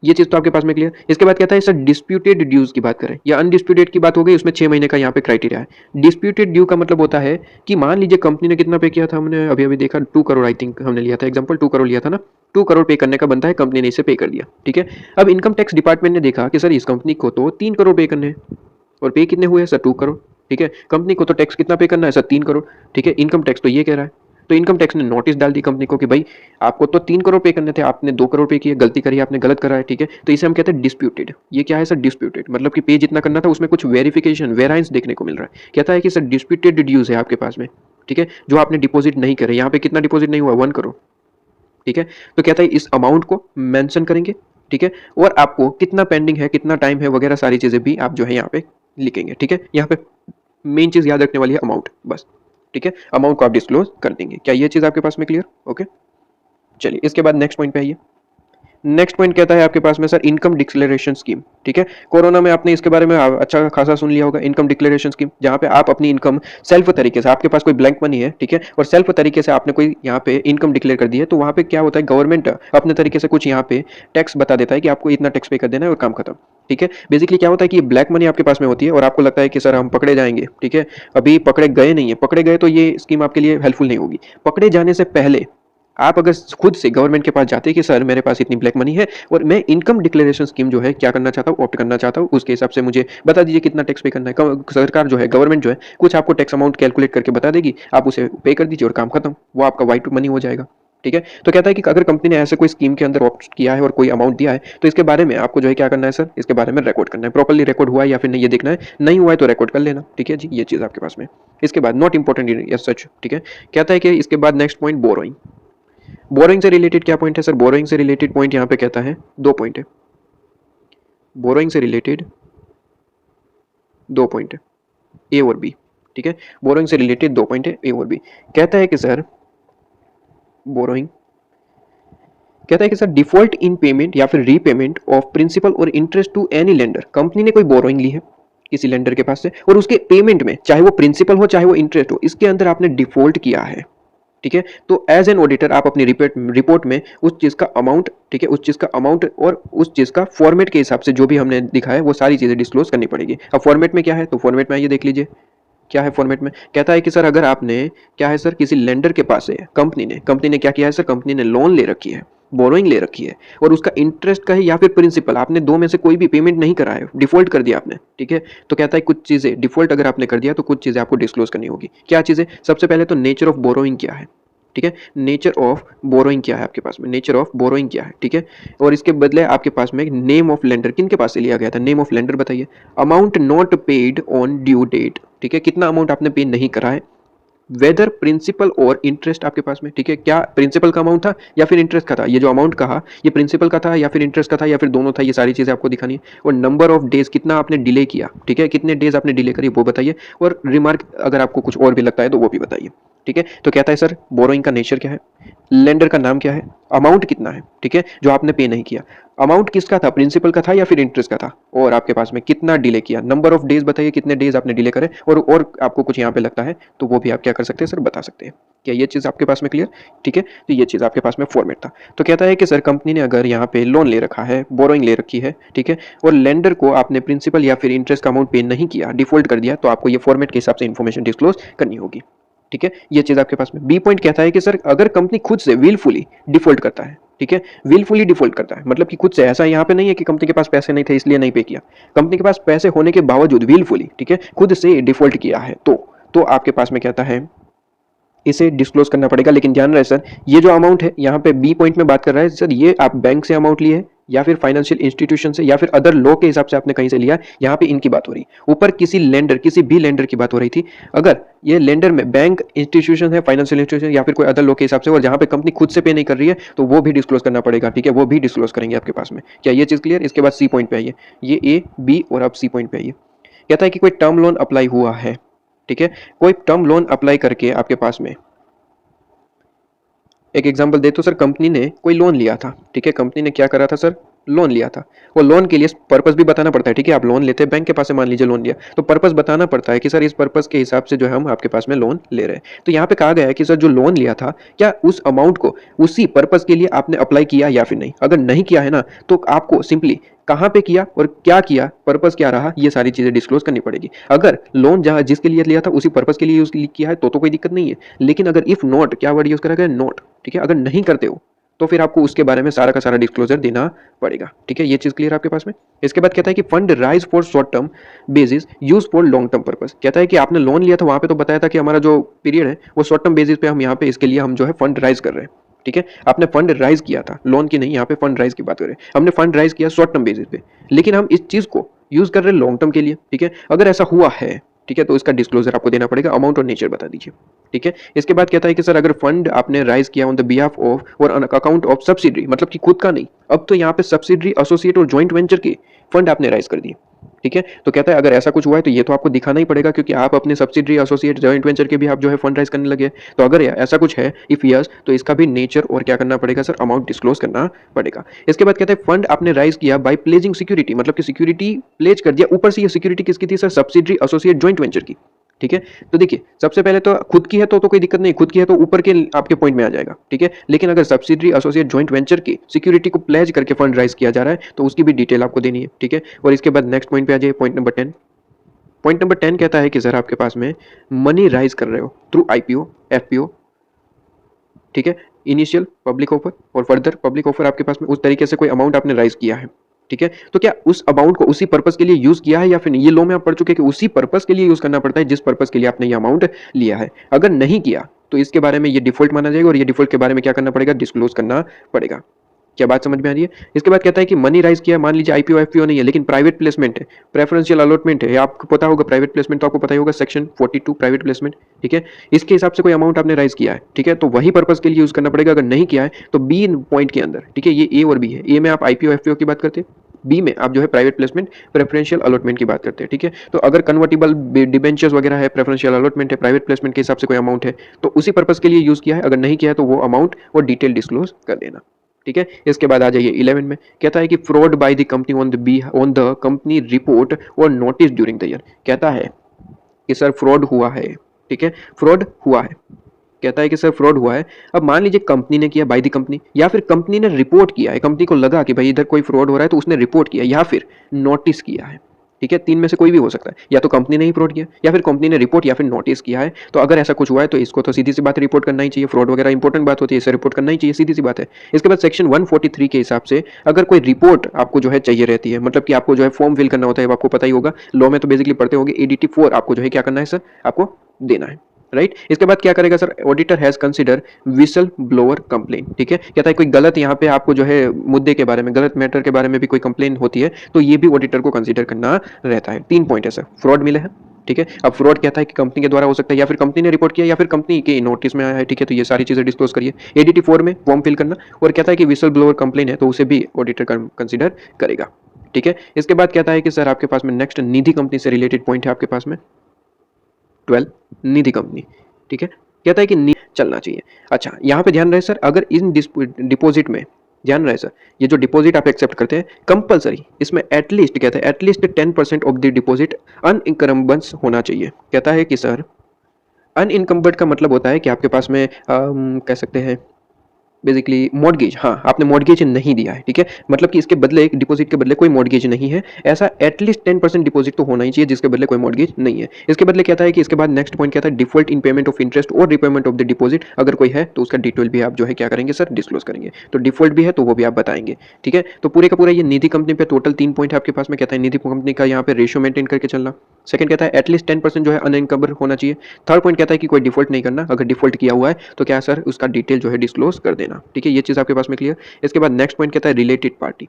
ये चीज तो आपके पास में क्लियर। इसके बाद कहता है सर डिस्प्यूटेड ड्यूज की बात करें या अनडिस्प्यूटेड की बात हो गई, उसमें 6 महीने का यहाँ पे क्राइटेरिया है। डिस्प्यूटेड ड्यू का मतलब होता है कि मान लीजिए कंपनी ने कितना पे किया था, हमने अभी अभी देखा 2 करोड़, आई थिंक हमने लिया था एग्जांपल, 2 करोड़ लिया था ना, 2 करोड़ पे करने का बनता है, कंपनी ने इसे पे कर दिया, ठीक है। अब इनकम टैक्स डिपार्टमेंट ने देखा कि सर इस कंपनी को तो 3 करोड़ पे करने हैं और पे कितने हुए सर, 2 करोड़, ठीक है। कंपनी को तो टैक्स कितना पे करना है सर, 3 करोड़, ठीक है। इनकम टैक्स तो ये कह रहा है, तो इनकम टैक्स ने नोटिस डाल दी कंपनी को कि भाई आपको तो 3 करोड़ पे करने थे, आपने 2 करोड़ पे किए, गलती करी आपने, गलत करा है, ठीक है। तो इसे हम कहते हैं डिस्प्यूटेड। ये क्या है सर, डिस्प्यूटेड, मतलब कि पे जितना करना था उसमें कुछ वेरिफिकेशन, वेराइंस देखने को मिल रहा है। कहता है कि सर डिस्प्यूटेड ड्यूज है आपके पास में, ठीक है, जो आपने डिपॉजिट नहीं करे। यहाँ पे कितना डिपॉजिट नहीं हुआ, 1 करोड़, ठीक है। तो कहता है इस अमाउंट को मेंशन करेंगे, ठीक है, और आपको कितना पेंडिंग है, कितना टाइम है वगैरह सारी चीजें भी आप जो है यहाँ पे लिखेंगे, ठीक है। यहाँ पे मेन चीज याद रखने वाली है अमाउंट, बस, ठीक है। अमाउंट को आप डिस्क्लोज कर देंगे। क्या ये चीज आपके पास में क्लियर? ओके, चलिए इसके बाद नेक्स्ट पॉइंट पे आइए। नेक्स्ट पॉइंट कहता है आपके पास में सर इनकम डिक्लेरेशन स्कीम, ठीक है। कोरोना में आपने इसके बारे में अच्छा खासा सुन लिया होगा, इनकम डिक्लेरेशन स्कीम, जहां पे आप अपनी इनकम सेल्फ तरीके से, आपके पास कोई ब्लैंक मनी है, ठीक है, और सेल्फ तरीके से आपने कोई यहाँ पे इनकम डिक्लेयर कर दी है, तो वहां पे क्या होता है, गवर्नमेंट अपने तरीके से कुछ यहाँ पे टैक्स बता देता है कि आपको इतना टैक्स पे कर देना है और काम खत्म, ठीक है। बेसिकली क्या होता है कि ब्लैक मनी आपके पास में होती है और आपको लगता है कि सर हम पकड़े जाएंगे, ठीक है, अभी पकड़े गए नहीं है, पकड़े गए तो ये स्कीम आपके लिए हेल्पफुल नहीं होगी। पकड़े जाने से पहले आप अगर खुद से गवर्नमेंट के पास जाते हैं कि सर मेरे पास इतनी ब्लैक मनी है और मैं इनकम डिक्लेरेशन स्कीम जो है क्या करना चाहता हूँ, ऑप्ट करना चाहता हूँ, उसके हिसाब से मुझे बता दीजिए कितना टैक्स पे करना है। सरकार जो है, गवर्नमेंट जो है, कुछ आपको टैक्स अमाउंट कैलकुलेट करके बता देगी, आप उसे पे कर दीजिए और काम खत्म, वो आपका वाइट मनी हो जाएगा, ठीक है। तो कहता है कि अगर कंपनी ने ऐसे कोई स्कीम के अंदर ऑप्ट किया है और कोई अमाउंट दिया है, तो इसके बारे में आपको जो है क्या करना है सर, इसके बारे में रिकॉर्ड करना है, प्रॉपर्ली रिकॉर्ड हुआ है या फिर नहीं ये देखना है, नहीं हुआ है तो रिकॉर्ड कर लेना, ठीक है जी, ये चीज आपके पास में। इसके बाद नॉट इंपॉर्टेंट एज सच, ठीक है। कहता है कि इसके बाद नेक्स्ट पॉइंट बोरोइंग। बोरोइंग से रिलेटेड क्या पॉइंट है सर, बोरोइंग से रिलेटेड पॉइंट यहाँ पे कहता है 2 पॉइंट है, बोरोइंग से रिलेटेड 2 पॉइंट है, ए और बी, ठीक है। बोरोइंग से रिलेटेड 2 पॉइंट है, ए और बी। कहता है कि सर बोरोइंग, कहता है कि सर डिफॉल्ट इन पेमेंट या फिर रीपेमेंट ऑफ प्रिंसिपल और इंटरेस्ट टू एनी लेंडर। कंपनी ने कोई बोरोइंग ली है किसी लेंडर के पास से और उसके पेमेंट में, चाहे वो प्रिंसिपल हो चाहे वो इंटरेस्ट हो, इसके अंदर आपने डिफॉल्ट किया है, ठीक है। तो एज एन ऑडिटर आप अपनी रिपोर्ट में उस चीज का अमाउंट, ठीक है, उस चीज का अमाउंट और उस चीज का फॉर्मेट के हिसाब से जो भी हमने दिखा है वो सारी चीजें डिस्क्लोज करनी पड़ेगी। अब फॉर्मेट में क्या है, तो फॉर्मेट में आइए देख लीजिए क्या है फॉर्मेट में। कहता है कि सर अगर आपने, क्या है सर, किसी लेंडर के पास है, कंपनी ने क्या किया है सर, कंपनी ने लोन ले रखी है, बोरोइंग ले रखी है और उसका इंटरेस्ट का है या फिर प्रिंसिपल, आपने दो में से कोई भी पेमेंट नहीं करा है, डिफॉल्ट कर दिया आपने, ठीक है। तो कहता है कुछ चीजें डिफॉल्ट अगर आपने कर दिया तो कुछ चीजें आपको डिस्क्लोज करनी होगी। क्या चीजें, सबसे पहले तो नेचर ऑफ बोरोइंग क्या है, ठीक है, नेचर ऑफ बोरोइंग क्या है आपके पास में, नेचर ऑफ बोरोइंग क्या है, ठीक है। और इसके बदले आपके पास में नेम ऑफ लेंडर, किन के पास से लिया गया था, नेम ऑफ लेंडर बताइए। Amount not paid on due date, ठीक है, कितना अमाउंट आपने पे नहीं करा है। वेदर प्रिंसिपल और इंटरेस्ट आपके पास में, ठीक है, क्या प्रिंसिपल का अमाउंट था या फिर इंटरेस्ट का था, ये जो अमाउंट कहा ये प्रिंसिपल का था या फिर इंटरेस्ट का था या फिर दोनों था, ये सारी चीजें आपको दिखानी है। और नंबर ऑफ डेज, कितना आपने डिले किया, ठीक है, कितने डेज आपने डिले करी वो बताइए। और रिमार्क अगर आपको कुछ और भी लगता है तो वो भी बताइए, ठीक है। तो कहता है सर बोरोइंग का नेचर क्या है, लेंडर का नाम क्या है, अमाउंट कितना है, ठीक है, जो आपने पे नहीं किया, अमाउंट किसका था, प्रिंसिपल का था या फिर इंटरेस्ट का था, और आपके पास में कितना डिले किया, नंबर ऑफ डेज बताइए कितने डेज आपने डिले करे, और आपको कुछ यहाँ पे लगता है तो वो भी आप क्या कर सकते हैं सर, बता सकते हैं। क्या ये चीज़ आपके पास में क्लियर, ठीक है। तो ये चीज़ आपके पास में फॉर्मेट था। तो कहता है कि सर कंपनी ने अगर यहाँ पे लोन ले रखा है, बोरोइंग ले रखी है, ठीक है, और लेंडर को आपने प्रिंसिपल या फिर इंटरेस्ट का अमाउंट पे नहीं किया, डिफॉल्ट कर दिया, तो आपको ये फॉर्मेट के हिसाब से इन्फॉर्मेशन डिस्क्लोज करनी होगी, ठीक है। ये चीज आपके पास में। बी पॉइंट कहता है कि सर अगर कंपनी खुद से विलफुली डिफॉल्ट करता है, ठीक है, विलफुली डिफॉल्ट करता है मतलब कि खुद से, ऐसा यहाँ पे नहीं है कि कंपनी के पास पैसे नहीं थे इसलिए नहीं पे किया, कंपनी के पास पैसे होने के बावजूद विलफुली, ठीक है, खुद से डिफॉल्ट किया है, तो आपके पास में कहता है इसे डिस्क्लोज करना पड़ेगा। लेकिन ध्यान रहे सर, ये जो अमाउंट है यहाँ पे बी पॉइंट में बात कर रहा है सर, ये आप बैंक से अमाउंट लिए है या फिर फाइनेंशियल इंस्टीट्यूशन से या फिर अदर लॉ के हिसाब से आपने कहीं से लिया, यहाँ पे इनकी बात हो रही। ऊपर किसी लेंडर, किसी भी लेंडर की बात हो रही थी। अगर ये लेंडर में बैंक, इंस्टीट्यूशन है, फाइनेंशियल इंस्टीट्यूशन या फिर कोई अदर लॉ के हिसाब से, और जहाँ पे कंपनी खुद से पे नहीं कर रही है, तो वो भी डिस्क्लोज करना पड़ेगा, ठीक है, वो भी डिस्क्लोज करेंगे आपके पास में। क्या ये चीज क्लियर। इसके बाद सी पॉइंट पे आइए, ये ए बी और अब सी पॉइंट पे आइए। कहता है कि कोई टर्म लोन अप्लाई हुआ है, ठीक है, कोई टर्म लोन अप्लाई करके आपके पास में, एक एग्जांपल दे तो सर कंपनी ने कोई लोन लिया था, ठीक है, कंपनी ने क्या करा था सर, लोन लिया था। वो लोन के लिए पर्पस भी बताना पड़ता है, ठीक है, आप लोन लेते हैं बैंक के पास से, मान लीजिए लोन लिया, तो पर्पस बताना पड़ता है कि सर इस पर्पस के हिसाब से जो है हम आपके पास में लोन ले रहे हैं। तो यहाँ पे कहा गया है कि सर जो लोन लिया था, क्या उस अमाउंट को उसी पर्पस के लिए आपने अप्लाई किया या फिर नहीं। अगर नहीं किया है ना, तो आपको सिंपली कहाँ पे किया और क्या किया, पर्पस क्या रहा, ये सारी चीजें डिस्क्लोज करनी पड़ेगी। अगर लोन जहां जिसके लिए लिया था उसी पर्पस के लिए यूज किया है तो कोई दिक्कत नहीं है। लेकिन अगर इफ नॉट, क्या वर्ड यूज करा गया, नॉट, ठीक है, अगर नहीं करते हो तो फिर आपको उसके बारे में सारा का सारा डिस्क्लोजर देना पड़ेगा, ठीक है। ये चीज क्लियर आपके पास में। इसके बाद कहता है कि fund rise for short term basis, use for long term purpose. कहता है कि आपने लोन लिया था, वहां पे तो बताया था कि हमारा जो पीरियड है वो शॉर्ट टर्म बेसिस पे हम यहाँ पे इसके लिए हम जो है फंड राइज कर रहे हैं, ठीक है। आपने फंड राइज किया था, लोन की नहीं, यहाँ पे फंड राइज की बात करें, हमने फंड राइज किया शॉर्ट टर्म बेसिस पे, लेकिन हम इस चीज को यूज कर रहे हैं लॉन्ग टर्म के लिए, ठीक है। अगर ऐसा हुआ है, ठीक है, तो इसका डिस्क्लोजर आपको देना पड़ेगा, अमाउंट और नेचर बता दीजिए, ठीक है। इसके बाद कहता है कि सर अगर फंड आपने राइज किया ऑन द बिहाफ ऑफ और ऑन अकाउंट ऑफ सब्सिडरी, मतलब कि खुद का नहीं, अब तो यहाँ पे सब्सिडरी, एसोसिएट और जॉइंट वेंचर के फंड आपने राइज कर दिए, ठीक है। तो कहता है अगर ऐसा कुछ हुआ है तो ये तो आपको दिखाना ही पड़ेगा, क्योंकि आप अपने सब्सिडरी, एसोसिएट, जॉइंट वेंचर के भी आप जो है फंड राइज करने लगे। तो अगर ऐसा कुछ है, इफ यस, तो इसका भी नेचर और क्या करना पड़ेगा सर, अमाउंट डिस्क्लोज करना पड़ेगा। इसके बाद कहता है फंड आपने राइज किया बाय प्लेजिंग सिक्योरिटी, मतलब कि सिक्योरिटी प्लेज कर दिया। ऊपर से ये सिक्योरिटी किसकी थी sir, subsidiary, associate, joint venture की, ठीक है। तो देखिए सबसे पहले तो खुद की है तो कोई दिक्कत नहीं, खुद की है तो ऊपर के आपके पॉइंट में आ जाएगा, ठीक है। लेकिन अगर सब्सिडरी, एसोसिएट, जॉइंट वेंचर की सिक्योरिटी को प्लेज करके फंड राइज किया जा रहा है तो उसकी भी डिटेल आपको देनी है, ठीक है। और इसके बाद नेक्स्ट पॉइंट पे आ जाइए, पॉइंट नंबर 10। पॉइंट नंबर 10 कहता है कि सर आपके पास में मनी राइज कर रहे हो थ्रू आईपीओ, एफपीओ, ठीक है, इनिशियल पब्लिक ऑफर और फर्दर पब्लिक ऑफर, आपके पास में उस तरीके से कोई अमाउंट आपने राइज किया है, ठीक है। तो क्या उस अमाउंट को उसी पर्पस के लिए यूज किया है या फिर नहीं, ये लो में आप पढ़ चुके हैं कि उसी पर्पस के लिए यूज करना पड़ता है जिस पर्पस के लिए आपने ये अमाउंट लिया है। अगर नहीं किया तो इसके बारे में ये डिफॉल्ट माना जाएगा और ये डिफॉल्ट के बारे में क्या करना पड़ेगा, डिस्क्लोज करना पड़ेगा। क्या बात समझ में आ रही है। इसके बाद कहता है कि मनी राइज किया, मान लीजिए आईपीओ एफपीओ नहीं है लेकिन प्राइवेट प्लेसमेंट है, प्रेफरेंशियल अलॉटमेंट है, आपको पता होगा प्राइवेट प्लेसमेंट, तो आपको पता ही होगा सेक्शन 42 प्राइवेट प्लेसमेंट, ठीक है। इसके हिसाब से कोई अमाउंट आपने राइज किया है, ठीक है, तो वही पर्पस के लिए यूज करना पड़ेगा। अगर नहीं किया है तो बी पॉइंट के अंदर, ठीक है, ये ए और बी है, ए में आप आईपीओ एफपीओ की बात करते हैं, बी में आप जो है प्राइवेट प्लेसमेंट, प्रेफरेंशियल अलॉटमेंट की बात करते हैं, ठीक है। तो अगर कन्वर्टिबल डिबेंचर्स वगैरह है, प्रेफरेंशियल अलॉटमेंट है, प्राइवेट प्लेसमेंट के हिसाब से कोई अमाउंट है तो उसी पर्पस के लिए यूज किया है। अगर नहीं किया है तो वो अमाउंट और डिटेल डिस्क्लोज कर देना, ठीक है। इसके बाद आ जाइए 11 में, कहता है कि fraud by the company on the company report और नोटिस ड्यूरिंग द ईयर। कहता है कि सर फ्रॉड हुआ है, ठीक है, फ्रॉड हुआ है, कहता है कि सर फ्रॉड हुआ है। अब मान लीजिए कंपनी ने किया, बाय द कंपनी, या फिर कंपनी ने रिपोर्ट किया है, कंपनी को लगा कि भाई इधर कोई फ्रॉड हो रहा है तो उसने रिपोर्ट किया या फिर नोटिस किया है, ठीक है। तीन में से कोई भी हो सकता है, या तो कंपनी ने ही फ्रॉड किया या फिर कंपनी ने रिपोर्ट या फिर नोटिस किया है। तो अगर ऐसा कुछ हुआ है तो इसको तो सीधी सी बात रिपोर्ट करना ही चाहिए, फ्रॉड वगैरह इंपॉर्टेंट बात होती है, इसे रिपोर्ट करना ही चाहिए, सीधी सी बात है। इसके बाद सेक्शन 143 के हिसाब से अगर कोई रिपोर्ट आपको जो है चाहिए रहती है, मतलब कि आपको जो है फॉर्म फिल करना होता है, आपको पता ही होगा, लॉ में तो बेसिकली पढ़ते होंगे, एडीटी 4 आपको जो है क्या करना है सर, आपको देना है, राइट। इसके बाद क्या करेगा sir, auditor has consider whistle blower complain, ठीक है। कहता है कोई गलत यहाँ पे आपको जो है मुद्दे के बारे में, गलत मैटर के बारे में भी कोई कंप्लेन होती है तो ये भी ऑडिटर को कंसीडर करना रहता है। 3 पॉइंट है सर, फ्रॉड मिले हैं, ठीक है। अब फ्रॉड कहता है कि कंपनी के द्वारा हो सकता है या फिर कंपनी ने रिपोर्ट किया या फिर कंपनी के नोटिस में आया है, ठीक है। तो ये सारी चीजें डिस्क्लोज करिए। एडीटी 4 में फॉर्म फिल करना, और कहता है कि विसल ब्लोअर कंप्लेन है तो उसे भी ऑडिटर कंसीडर करेगा, ठीक है। इसके बाद कहता है कि सर आपके पास में नेक्स्ट निधि कंपनी से रिलेटेड पॉइंट है आपके पास में 12, निधि कंपनी, ठीक है। कहता है कि चलना चाहिए। अच्छा, यहाँ पे ध्यान रहे सर, अगर इन डिपॉजिट में ध्यान रहे सर, ये जो डिपॉजिट आप एक्सेप्ट करते हैं कंपलसरी, इसमें एटलीस्ट कहता है एटलीस्ट 10% ऑफ द डिपॉजिट अनइनकम्बेंस होना चाहिए। कहता है कि सर अनइनकम्बर्ड का मतलब होता है कि आपके पास में कह सकते हैं बेसिकली मॉर्गेज, हाँ आपने मॉर्गेज नहीं दिया है, ठीक है, मतलब कि इसके बदले एक डिपॉजिट के बदले कोई मॉर्गेज नहीं है, ऐसा एटलीस्ट 10% डिपॉजिट तो होना ही चाहिए जिसके बदले कोई मॉर्गेज नहीं है। इसके बदले कहता है कि इसके बाद नेक्स्ट पॉइंट कहता है default in payment of interest और रिपेमेंट ऑफ द डिपॉजिट, अगर कोई है तो उसका डिटेल भी आप जो है क्या करेंगे सर, डिस्क्लोज करेंगे। तो डिफॉल्ट भी है तो वो भी आप बताएंगे, ठीक है। तो पूरे का पूरा ये निधि कंपनी पे टोटल 3 पॉइंट है आपके पास में। कहता है निधि कंपनी का यहाँ पे रेशियो मेंटेन करके चलना। सेकंड कहता है एटलीस्ट 10% जो है अनइनकम्बर होना चाहिए। थर्ड पॉइंट कहता है कि कोई डिफॉल्ट नहीं करना, अगर डिफॉल्ट किया हुआ है तो क्या सर उसका डिटेल जो है डिस्क्लोज कर देना, ठीक है। ये चीज़ आपके पास में क्लियर। इसके बाद नेक्स्ट पॉइंट कहता है रिलेटेड पार्टी,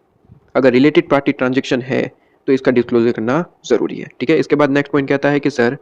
अगर रिलेटेड पार्टी ट्रांजेक्शन है तो इसका डिस्क्लोजर करना जरूरी है, ठीक है। इसके बाद नेक्स्ट पॉइंट कहता है कि sir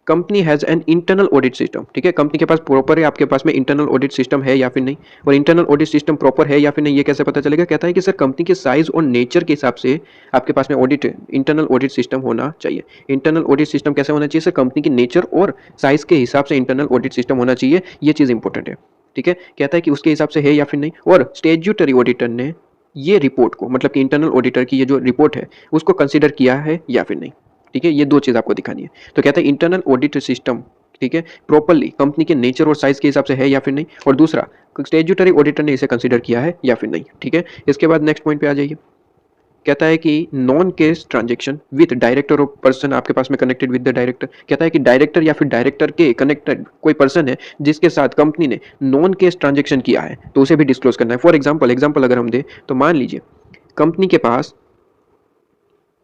company has an internal audit system, ठीक है, कंपनी के पास प्रॉपर है आपके पास में इंटरनल ऑडिट सिस्टम है या फिर नहीं, और इंटरनल ऑडिट सिस्टम प्रॉपर है या फिर नहीं ये कैसे पता चलेगा। कहता है कि सर कंपनी के साइज और नेचर के हिसाब से आपके पास में ऑडिट इंटरनल ऑडिट सिस्टम होना चाहिए। इंटरनल ऑडिट सिस्टम कैसे होना चाहिए सर, कंपनी की नेचर और साइज के हिसाब से इंटरनल ऑडिट सिस्टम होना चाहिए, ये चीज़ इंपॉर्टेंट है, ठीक है। कहता है कि उसके हिसाब से है या फिर नहीं, और स्टैट्यूटरी ऑडिटर ने ये रिपोर्ट को, मतलब कि इंटरनल ऑडिटर की ये जो रिपोर्ट है उसको कंसीडर किया है या फिर नहीं, ठीक है। ये दो चीज़ आपको दिखानी है। तो कहता है इंटरनल ऑडिट सिस्टम, ठीक है, प्रॉपरली कंपनी के नेचर और साइज के हिसाब से है या फिर नहीं, और दूसरा स्टैट्यूटरी ऑडिटर ने इसे कंसीडर किया है या फिर नहीं, ठीक है। इसके बाद नेक्स्ट पॉइंट पे आ जाइए। कहता है कि non case transaction with director और पर्सन आपके पास में कनेक्टेड विद द डायरेक्टर। कहता है कि डायरेक्टर या फिर डायरेक्टर के कनेक्टेड कोई पर्सन है जिसके साथ कंपनी ने नॉन केस ट्रांजेक्शन किया है तो उसे भी डिस्क्लोज करना है। फॉर एग्जाम्पल अगर हम दें तो मान लीजिए कंपनी के पास,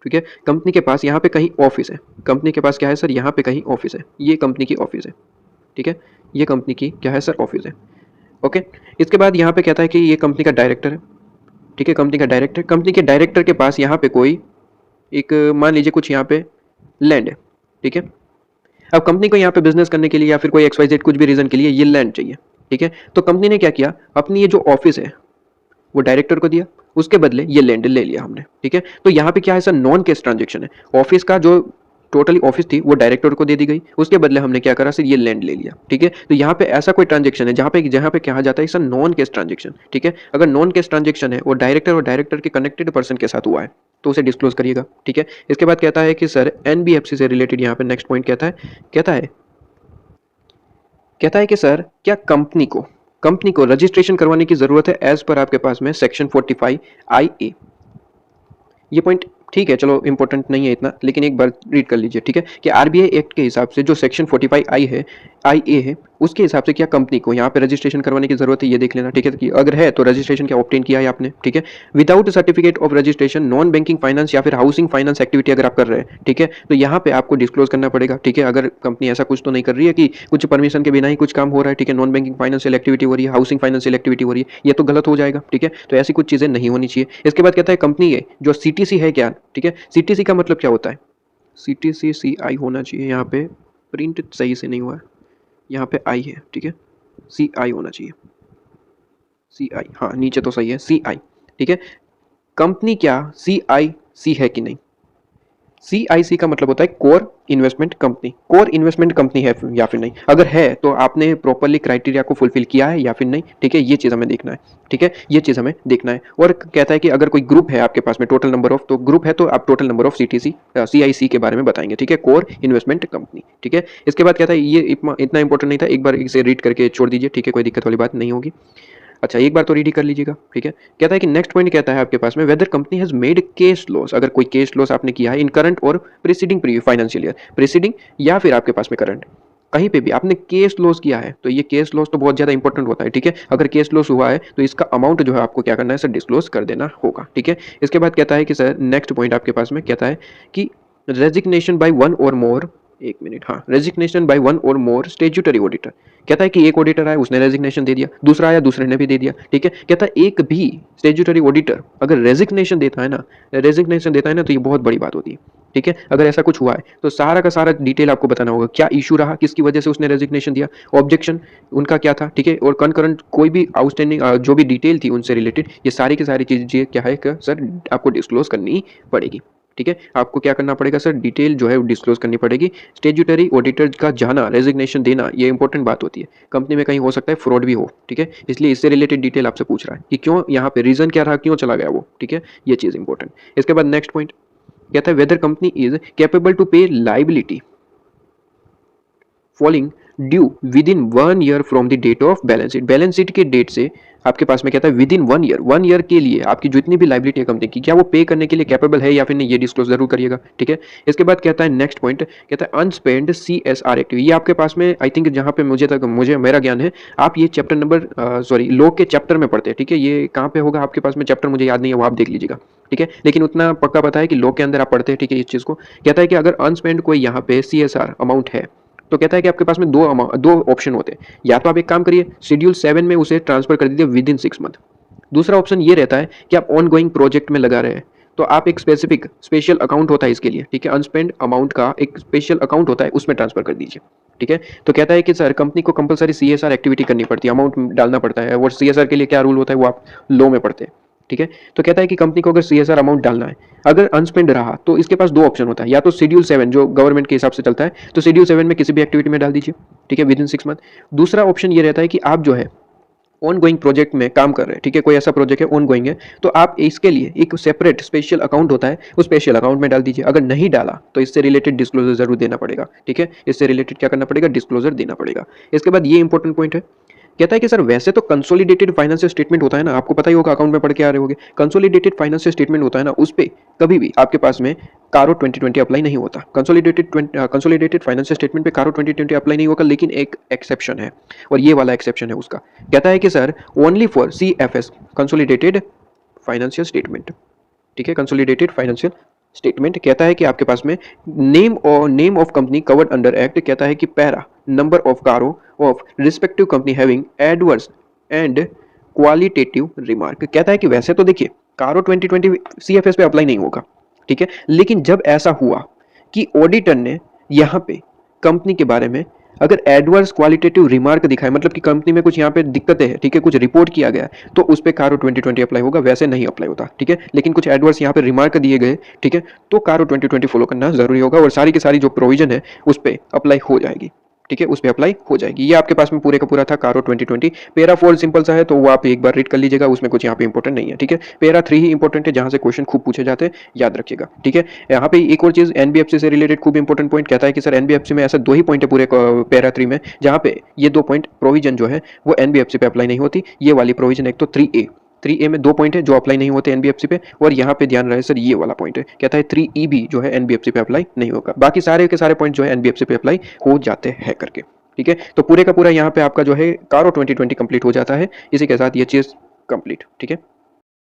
ठीक है, कंपनी के पास यहाँ पे कहीं ऑफिस है, कंपनी के पास क्या है सर, यहाँ पे कहीं ऑफिस है, ये कंपनी की ऑफिस है, ठीक है, ये कंपनी की क्या है सर, ऑफिस है, ओके। इसके बाद यहाँ पे कहता है कि ये कंपनी का डायरेक्टर है, ठीक है, कंपनी का डायरेक्टर, कंपनी के डायरेक्टर के पास यहाँ पे कोई एक मान लीजिए कुछ यहाँ पे लैंड है, ठीक है। अब कंपनी को यहाँ पे बिजनेस करने के लिए या फिर कोई XYZ कुछ भी रीजन के लिए ये लैंड चाहिए, ठीक है। तो कंपनी ने क्या किया, अपनी ये जो ऑफिस है वो डायरेक्टर को दिया, उसके बदले ये लैंड ले लिया हमने, ठीक है। तो यहाँ पे क्या है सर, नॉन कैश ट्रांजेक्शन है, ऑफिस का जो टोटली ऑफिस थी वो डायरेक्टर को दे दी गई, उसके बदले हमने क्या करा सर, ये लैंड ले लिया, ठीक है। तो यहाँ पे ऐसा कोई ट्रांजेक्शन है जहाँ पे कहा जाता है सर नॉन कैश ट्रांजेक्शन, ठीक है। अगर नॉन कैश ट्रांजेक्शन है और डायरेक्टर के कनेक्टेड पर्सन के साथ हुआ है तो उसे डिस्क्लोज करिएगा, ठीक है। इसके बाद कहता है कि सर NBFC से रिलेटेड यहाँ पे नेक्स्ट पॉइंट कहता है कि सर क्या कंपनी को रजिस्ट्रेशन करवाने की जरूरत है एज पर आपके पास में सेक्शन 45 IA। ये पॉइंट ठीक है, चलो इंपॉर्टेंट नहीं है इतना, लेकिन एक बार रीड कर लीजिए, ठीक है, कि RBI एक्ट के हिसाब से जो सेक्शन 45 IA है उसके हिसाब से क्या कंपनी को यहाँ पे रजिस्ट्रेशन करवाने की जरूरत है, ये देख लेना, ठीक है। कि अगर है तो रजिस्ट्रेशन क्या ऑब्टेन किया है आपने, ठीक है। Without certificate of registration non banking finance या फिर हाउसिंग फाइनेंस एक्टिविटी अगर आप कर रहे हैं, ठीक है, तो यहाँ पे आपको डिस्क्लोज करना पड़ेगा, ठीक है। अगर कंपनी ऐसा कुछ तो नहीं कर रही है कि कुछ परमिशन के बिना ही कुछ काम हो रहा है, ठीक है, नॉन बैंकिंग फाइनेंशियल एक्टिविटी हो रही है, हाउसिंग फाइनेंशियल एक्टिविटी हो रही है, ये तो गलत हो जाएगा, ठीक है। तो ऐसी कुछ चीजें नहीं होनी चाहिए। इसके बाद कहता है कंपनी है जो CTC है क्या, ठीक है, CTC का मतलब क्या होता है, CTC CI होना चाहिए, यहाँ पे प्रिंट सही से नहीं हुआ है, यहाँ पे I है, ठीक है, CI होना चाहिए, CI, हाँ नीचे तो सही है CI, ठीक है। कंपनी क्या CIC है कि नहीं, CIC का मतलब होता है core investment company, core investment company है या फिर नहीं, अगर है तो आपने प्रॉपरली क्राइटेरिया को फुलफिल किया है या फिर नहीं, ठीक है, ये चीज़ हमें देखना है, ठीक है, ये चीज़ हमें देखना है। और कहता है कि अगर कोई ग्रुप है आपके पास में टोटल नंबर ऑफ, तो ग्रुप है तो आप टोटल नंबर ऑफ CIC के बारे में बताएंगे, ठीक है, कोर इन्वेस्टमेंट कंपनी, ठीक है। इसके बाद कहता है ये इतना इंपॉर्टेंट नहीं था, एक बार इसे रीड करके छोड़ दीजिए, ठीक है, कोई दिक्कत वाली बात नहीं होगी। अच्छा एक बार तो रीड ही कर लीजिएगा, ठीक है। कहता है कि नेक्स्ट पॉइंट कहता है आपके पास में weather company has made case laws, अगर कोई केस लॉस आपने किया है इन करंट और प्रीसीडिंग फाइनेंशियल ईयर, प्रीसीडिंग या फिर आपके पास में करंट, कहीं पे भी आपने केस लॉस किया है तो ये केस लॉस तो बहुत ज्यादा इंपॉर्टेंट होता है, ठीक है। अगर केस लॉस हुआ है तो इसका अमाउंट जो है आपको क्या करना है सर, डिस्क्लोज कर देना होगा, ठीक है। इसके बाद कहता है कि सर नेक्स्ट पॉइंट आपके पास में कहता है कि रेजिग्नेशन बाय वन और मोर, एक मिनट, हाँ, रेजिग्नेशन बाय वन और मोर स्टैट्यूटरी ऑडिटर। कहता है कि एक ऑडिटर आया उसने रेजिग्नेशन दे दिया, दूसरा आया दूसरे ने भी दे दिया, ठीक है। कहता है एक भी स्टैट्यूटरी ऑडिटर अगर रेजिग्नेशन देता है ना तो ये बहुत बड़ी बात होती है, ठीक है। अगर ऐसा कुछ हुआ है तो सारा का सारा डिटेल आपको बताना होगा, क्या इशू रहा, किसकी वजह से उसने रेजिग्नेशन दिया, ऑब्जेक्शन उनका क्या था, ठीक है, और कनकरेंट कोई भी आउटस्टैंडिंग जो भी डिटेल थी उनसे रिलेटेड, ये सारी की सारी चीजें क्या है सर आपको डिस्क्लोज करनी पड़ेगी, ठीक है, आपको क्या करना पड़ेगा सर, डिटेल जो है वो डिस्क्लोज करनी पड़ेगी। स्टेट्यूटरी ऑडिटर का जाना, रेजिग्नेशन देना, ये इंपॉर्टेंट बात होती है। कंपनी में कहीं हो सकता है फ्रॉड भी हो, ठीक है, इसलिए इससे रिलेटेड डिटेल आपसे पूछ रहा है कि क्यों यहाँ पे रीजन क्या रहा, क्यों चला गया वो, ठीक है, ये चीज़ इंपॉर्टेंट। इसके बाद नेक्स्ट पॉइंट कहता है whether company is capable to pay liability falling due within 1 year from the date of balance sheet. Balance sheet के डेट से आपके पास में कहता है विद इन 1 ईयर के लिए आपकी जितनी भी लाइबिलिटी है कंपनी की, क्या वो पे करने के लिए कैपेबल है या फिर नहीं, ये डिस्क्लोज जरूर करिएगा, ठीक है। इसके बाद कहता है नेक्स्ट पॉइंट, कहता है अनस्पेंड CSR एक्टिविटी। ये आपके पास में आई थिंक जहां पे मुझे मेरा ज्ञान है, आप ये चैप्टर नंबर लॉ के चैप्टर में पढ़ते हैं, ठीक है। ये कहाँ पे होगा आपके पास में चैप्टर, मुझे याद नहीं है, वो आप देख लीजिएगा, ठीक है। लेकिन उतना पक्का पता है कि लॉ के अंदर आप पढ़ते हैं, ठीक है। इस चीज को कहता है कि अगर अनस्पेंड कोई यहाँ पे CSR अमाउंट है, तो कहता है कि आपके पास में दो ऑप्शन होते हैं। या तो आप एक काम करिए, शेड्यूल 7 में उसे ट्रांसफर कर दीजिए विद इन 6 मंथ। दूसरा ऑप्शन ये रहता है कि आप ऑन गोइंग प्रोजेक्ट में लगा रहे हैं, तो आप एक स्पेशल अकाउंट होता है इसके लिए, ठीक है, अनस्पेंड अमाउंट का एक स्पेशल अकाउंट होता है, उसमें ट्रांसफर कर दीजिए, ठीक है। तो कहता है कि सर कंपनी को कंपलसरी CSR एक्टिविटी करनी पड़ती है, अमाउंट डालना पड़ता है, और CSR के लिए क्या रूल होता है वो आप लॉ में पढ़ते हैं, ठीक है। तो कहता है कि कंपनी को अगर CSR अमाउंट डालना है, अगर अनस्पेंड रहा, तो इसके पास दो ऑप्शन होता है, या तो शेड्यूल 7 जो गवर्नमेंट के हिसाब से चलता है, तो शेड्यूल 7 में किसी भी एक्टिविटी में डाल दीजिए, ठीक है, विद इन 6 मंथ। दूसरा ऑप्शन ये रहता है कि आप जो है ऑन गोइंग प्रोजेक्ट में काम कर रहे हैं, ठीक है, कोई ऐसा प्रोजेक्ट है ऑन गोइंग है, तो आप इसके लिए एक सेपरेट स्पेशल अकाउंट होता है, उस स्पेशल अकाउंट में डाल दीजिए। अगर नहीं डाला तो इससे रिलेटेड डिस्क्लोजर जरूर देना पड़ेगा, ठीक है, इससे रिलेटेड क्या करना पड़ेगा, डिस्क्लोजर देना पड़ेगा। इसके बाद ये इंपॉर्टेंट पॉइंट है, कहता है कि सर वैसे तो कंसोलिडेटेड फाइनेंशियल स्टेटमेंट होता है ना, आपको पता ही होगा, अकाउंट में पढ़ के आ रहे होंगे, कंसोलिडेटेड फाइनेंशियल स्टेटमेंट होता है ना, उस पे कभी भी आपके पास में कारो 2020 अप्लाई नहीं होता। कंसोलिडेटेड फाइनेंशियल स्टेटमेंट पे कारो 2020 अप्लाई नहीं होगा, लेकिन एक एक्सेप्शन है, और ये वाला एक्सेप्शन है उसका। कहता है कि sir only for CFS consolidated financial statement, ठीक है, कंसोलिडेटेड फाइनेंशियल स्टेटमेंट। कहता है कि आपके पास में name of company covered under act, कहता है कि पैरा नंबर ऑफ कारो of respective company having adverse and qualitative remark. कहता है कि वैसे तो देखिए कारो 2020 CFS पे अप्लाई नहीं होगा, ठीक है, लेकिन जब ऐसा हुआ कि ऑडिटर ने यहाँ पे कंपनी के बारे में अगर एडवर्स क्वालिटेटिव रिमार्क दिखाए, मतलब कि कंपनी में कुछ यहाँ पे दिक्कतें हैं, ठीक है, कुछ रिपोर्ट किया गया, तो उस पे कारो 2020 अप्लाई होगा, वैसे नहीं अप्लाई होता, ठीक है। लेकिन कुछ एडवर्स यहाँ पे रिमार्क दिए गए, ठीक है, तो कारो 2020 फॉलो करना जरूरी होगा, और सारी की सारी जो प्रोविजन है उस पर अप्लाई हो जाएगी, ठीक है, उस पर अप्लाई हो जाएगी। ये आपके पास में पूरे का पूरा था कारो 2020। पैरा 4 सिंपल सा है, तो वो आप एक बार रीड कर लीजिएगा, उसमें कुछ यहाँ पे इंपॉर्टेंट नहीं है, ठीक है। पैरा 3 ही इंपॉर्टेंट है, जहां से क्वेश्चन खूब पूछे जाते हैं, याद रखिएगा, ठीक है। यहाँ पे एक और चीज NBFC से रिलेटेड खूब इंपॉर्टेंट पॉइंट, कहता है कि सर NBFC में ऐसा 2 ही पॉइंट है पूरे पैरा 3 में, जहां पे ये 2 पॉइंट प्रोविजन जो है वो NBFC पे अप्लाई नहीं होती। ये वाली प्रोविजन एक तो 3A में 2 पॉइंट है जो अप्लाई नहीं होते NBFC पे, और यहाँ पे ध्यान रहे सर ये वाला पॉइंट है, कहता है 3E भी जो है NBFC पे अप्लाई नहीं होगा। बाकी सारे के सारे पॉइंट जो है NBFC पे अप्लाई हो जाते हैं करके, ठीक है। तो पूरे का पूरा यहाँ पे आपका जो है कारो 2020 कंप्लीट हो जाता है। इसी के साथ ये चीज कंप्लीट, ठीक है।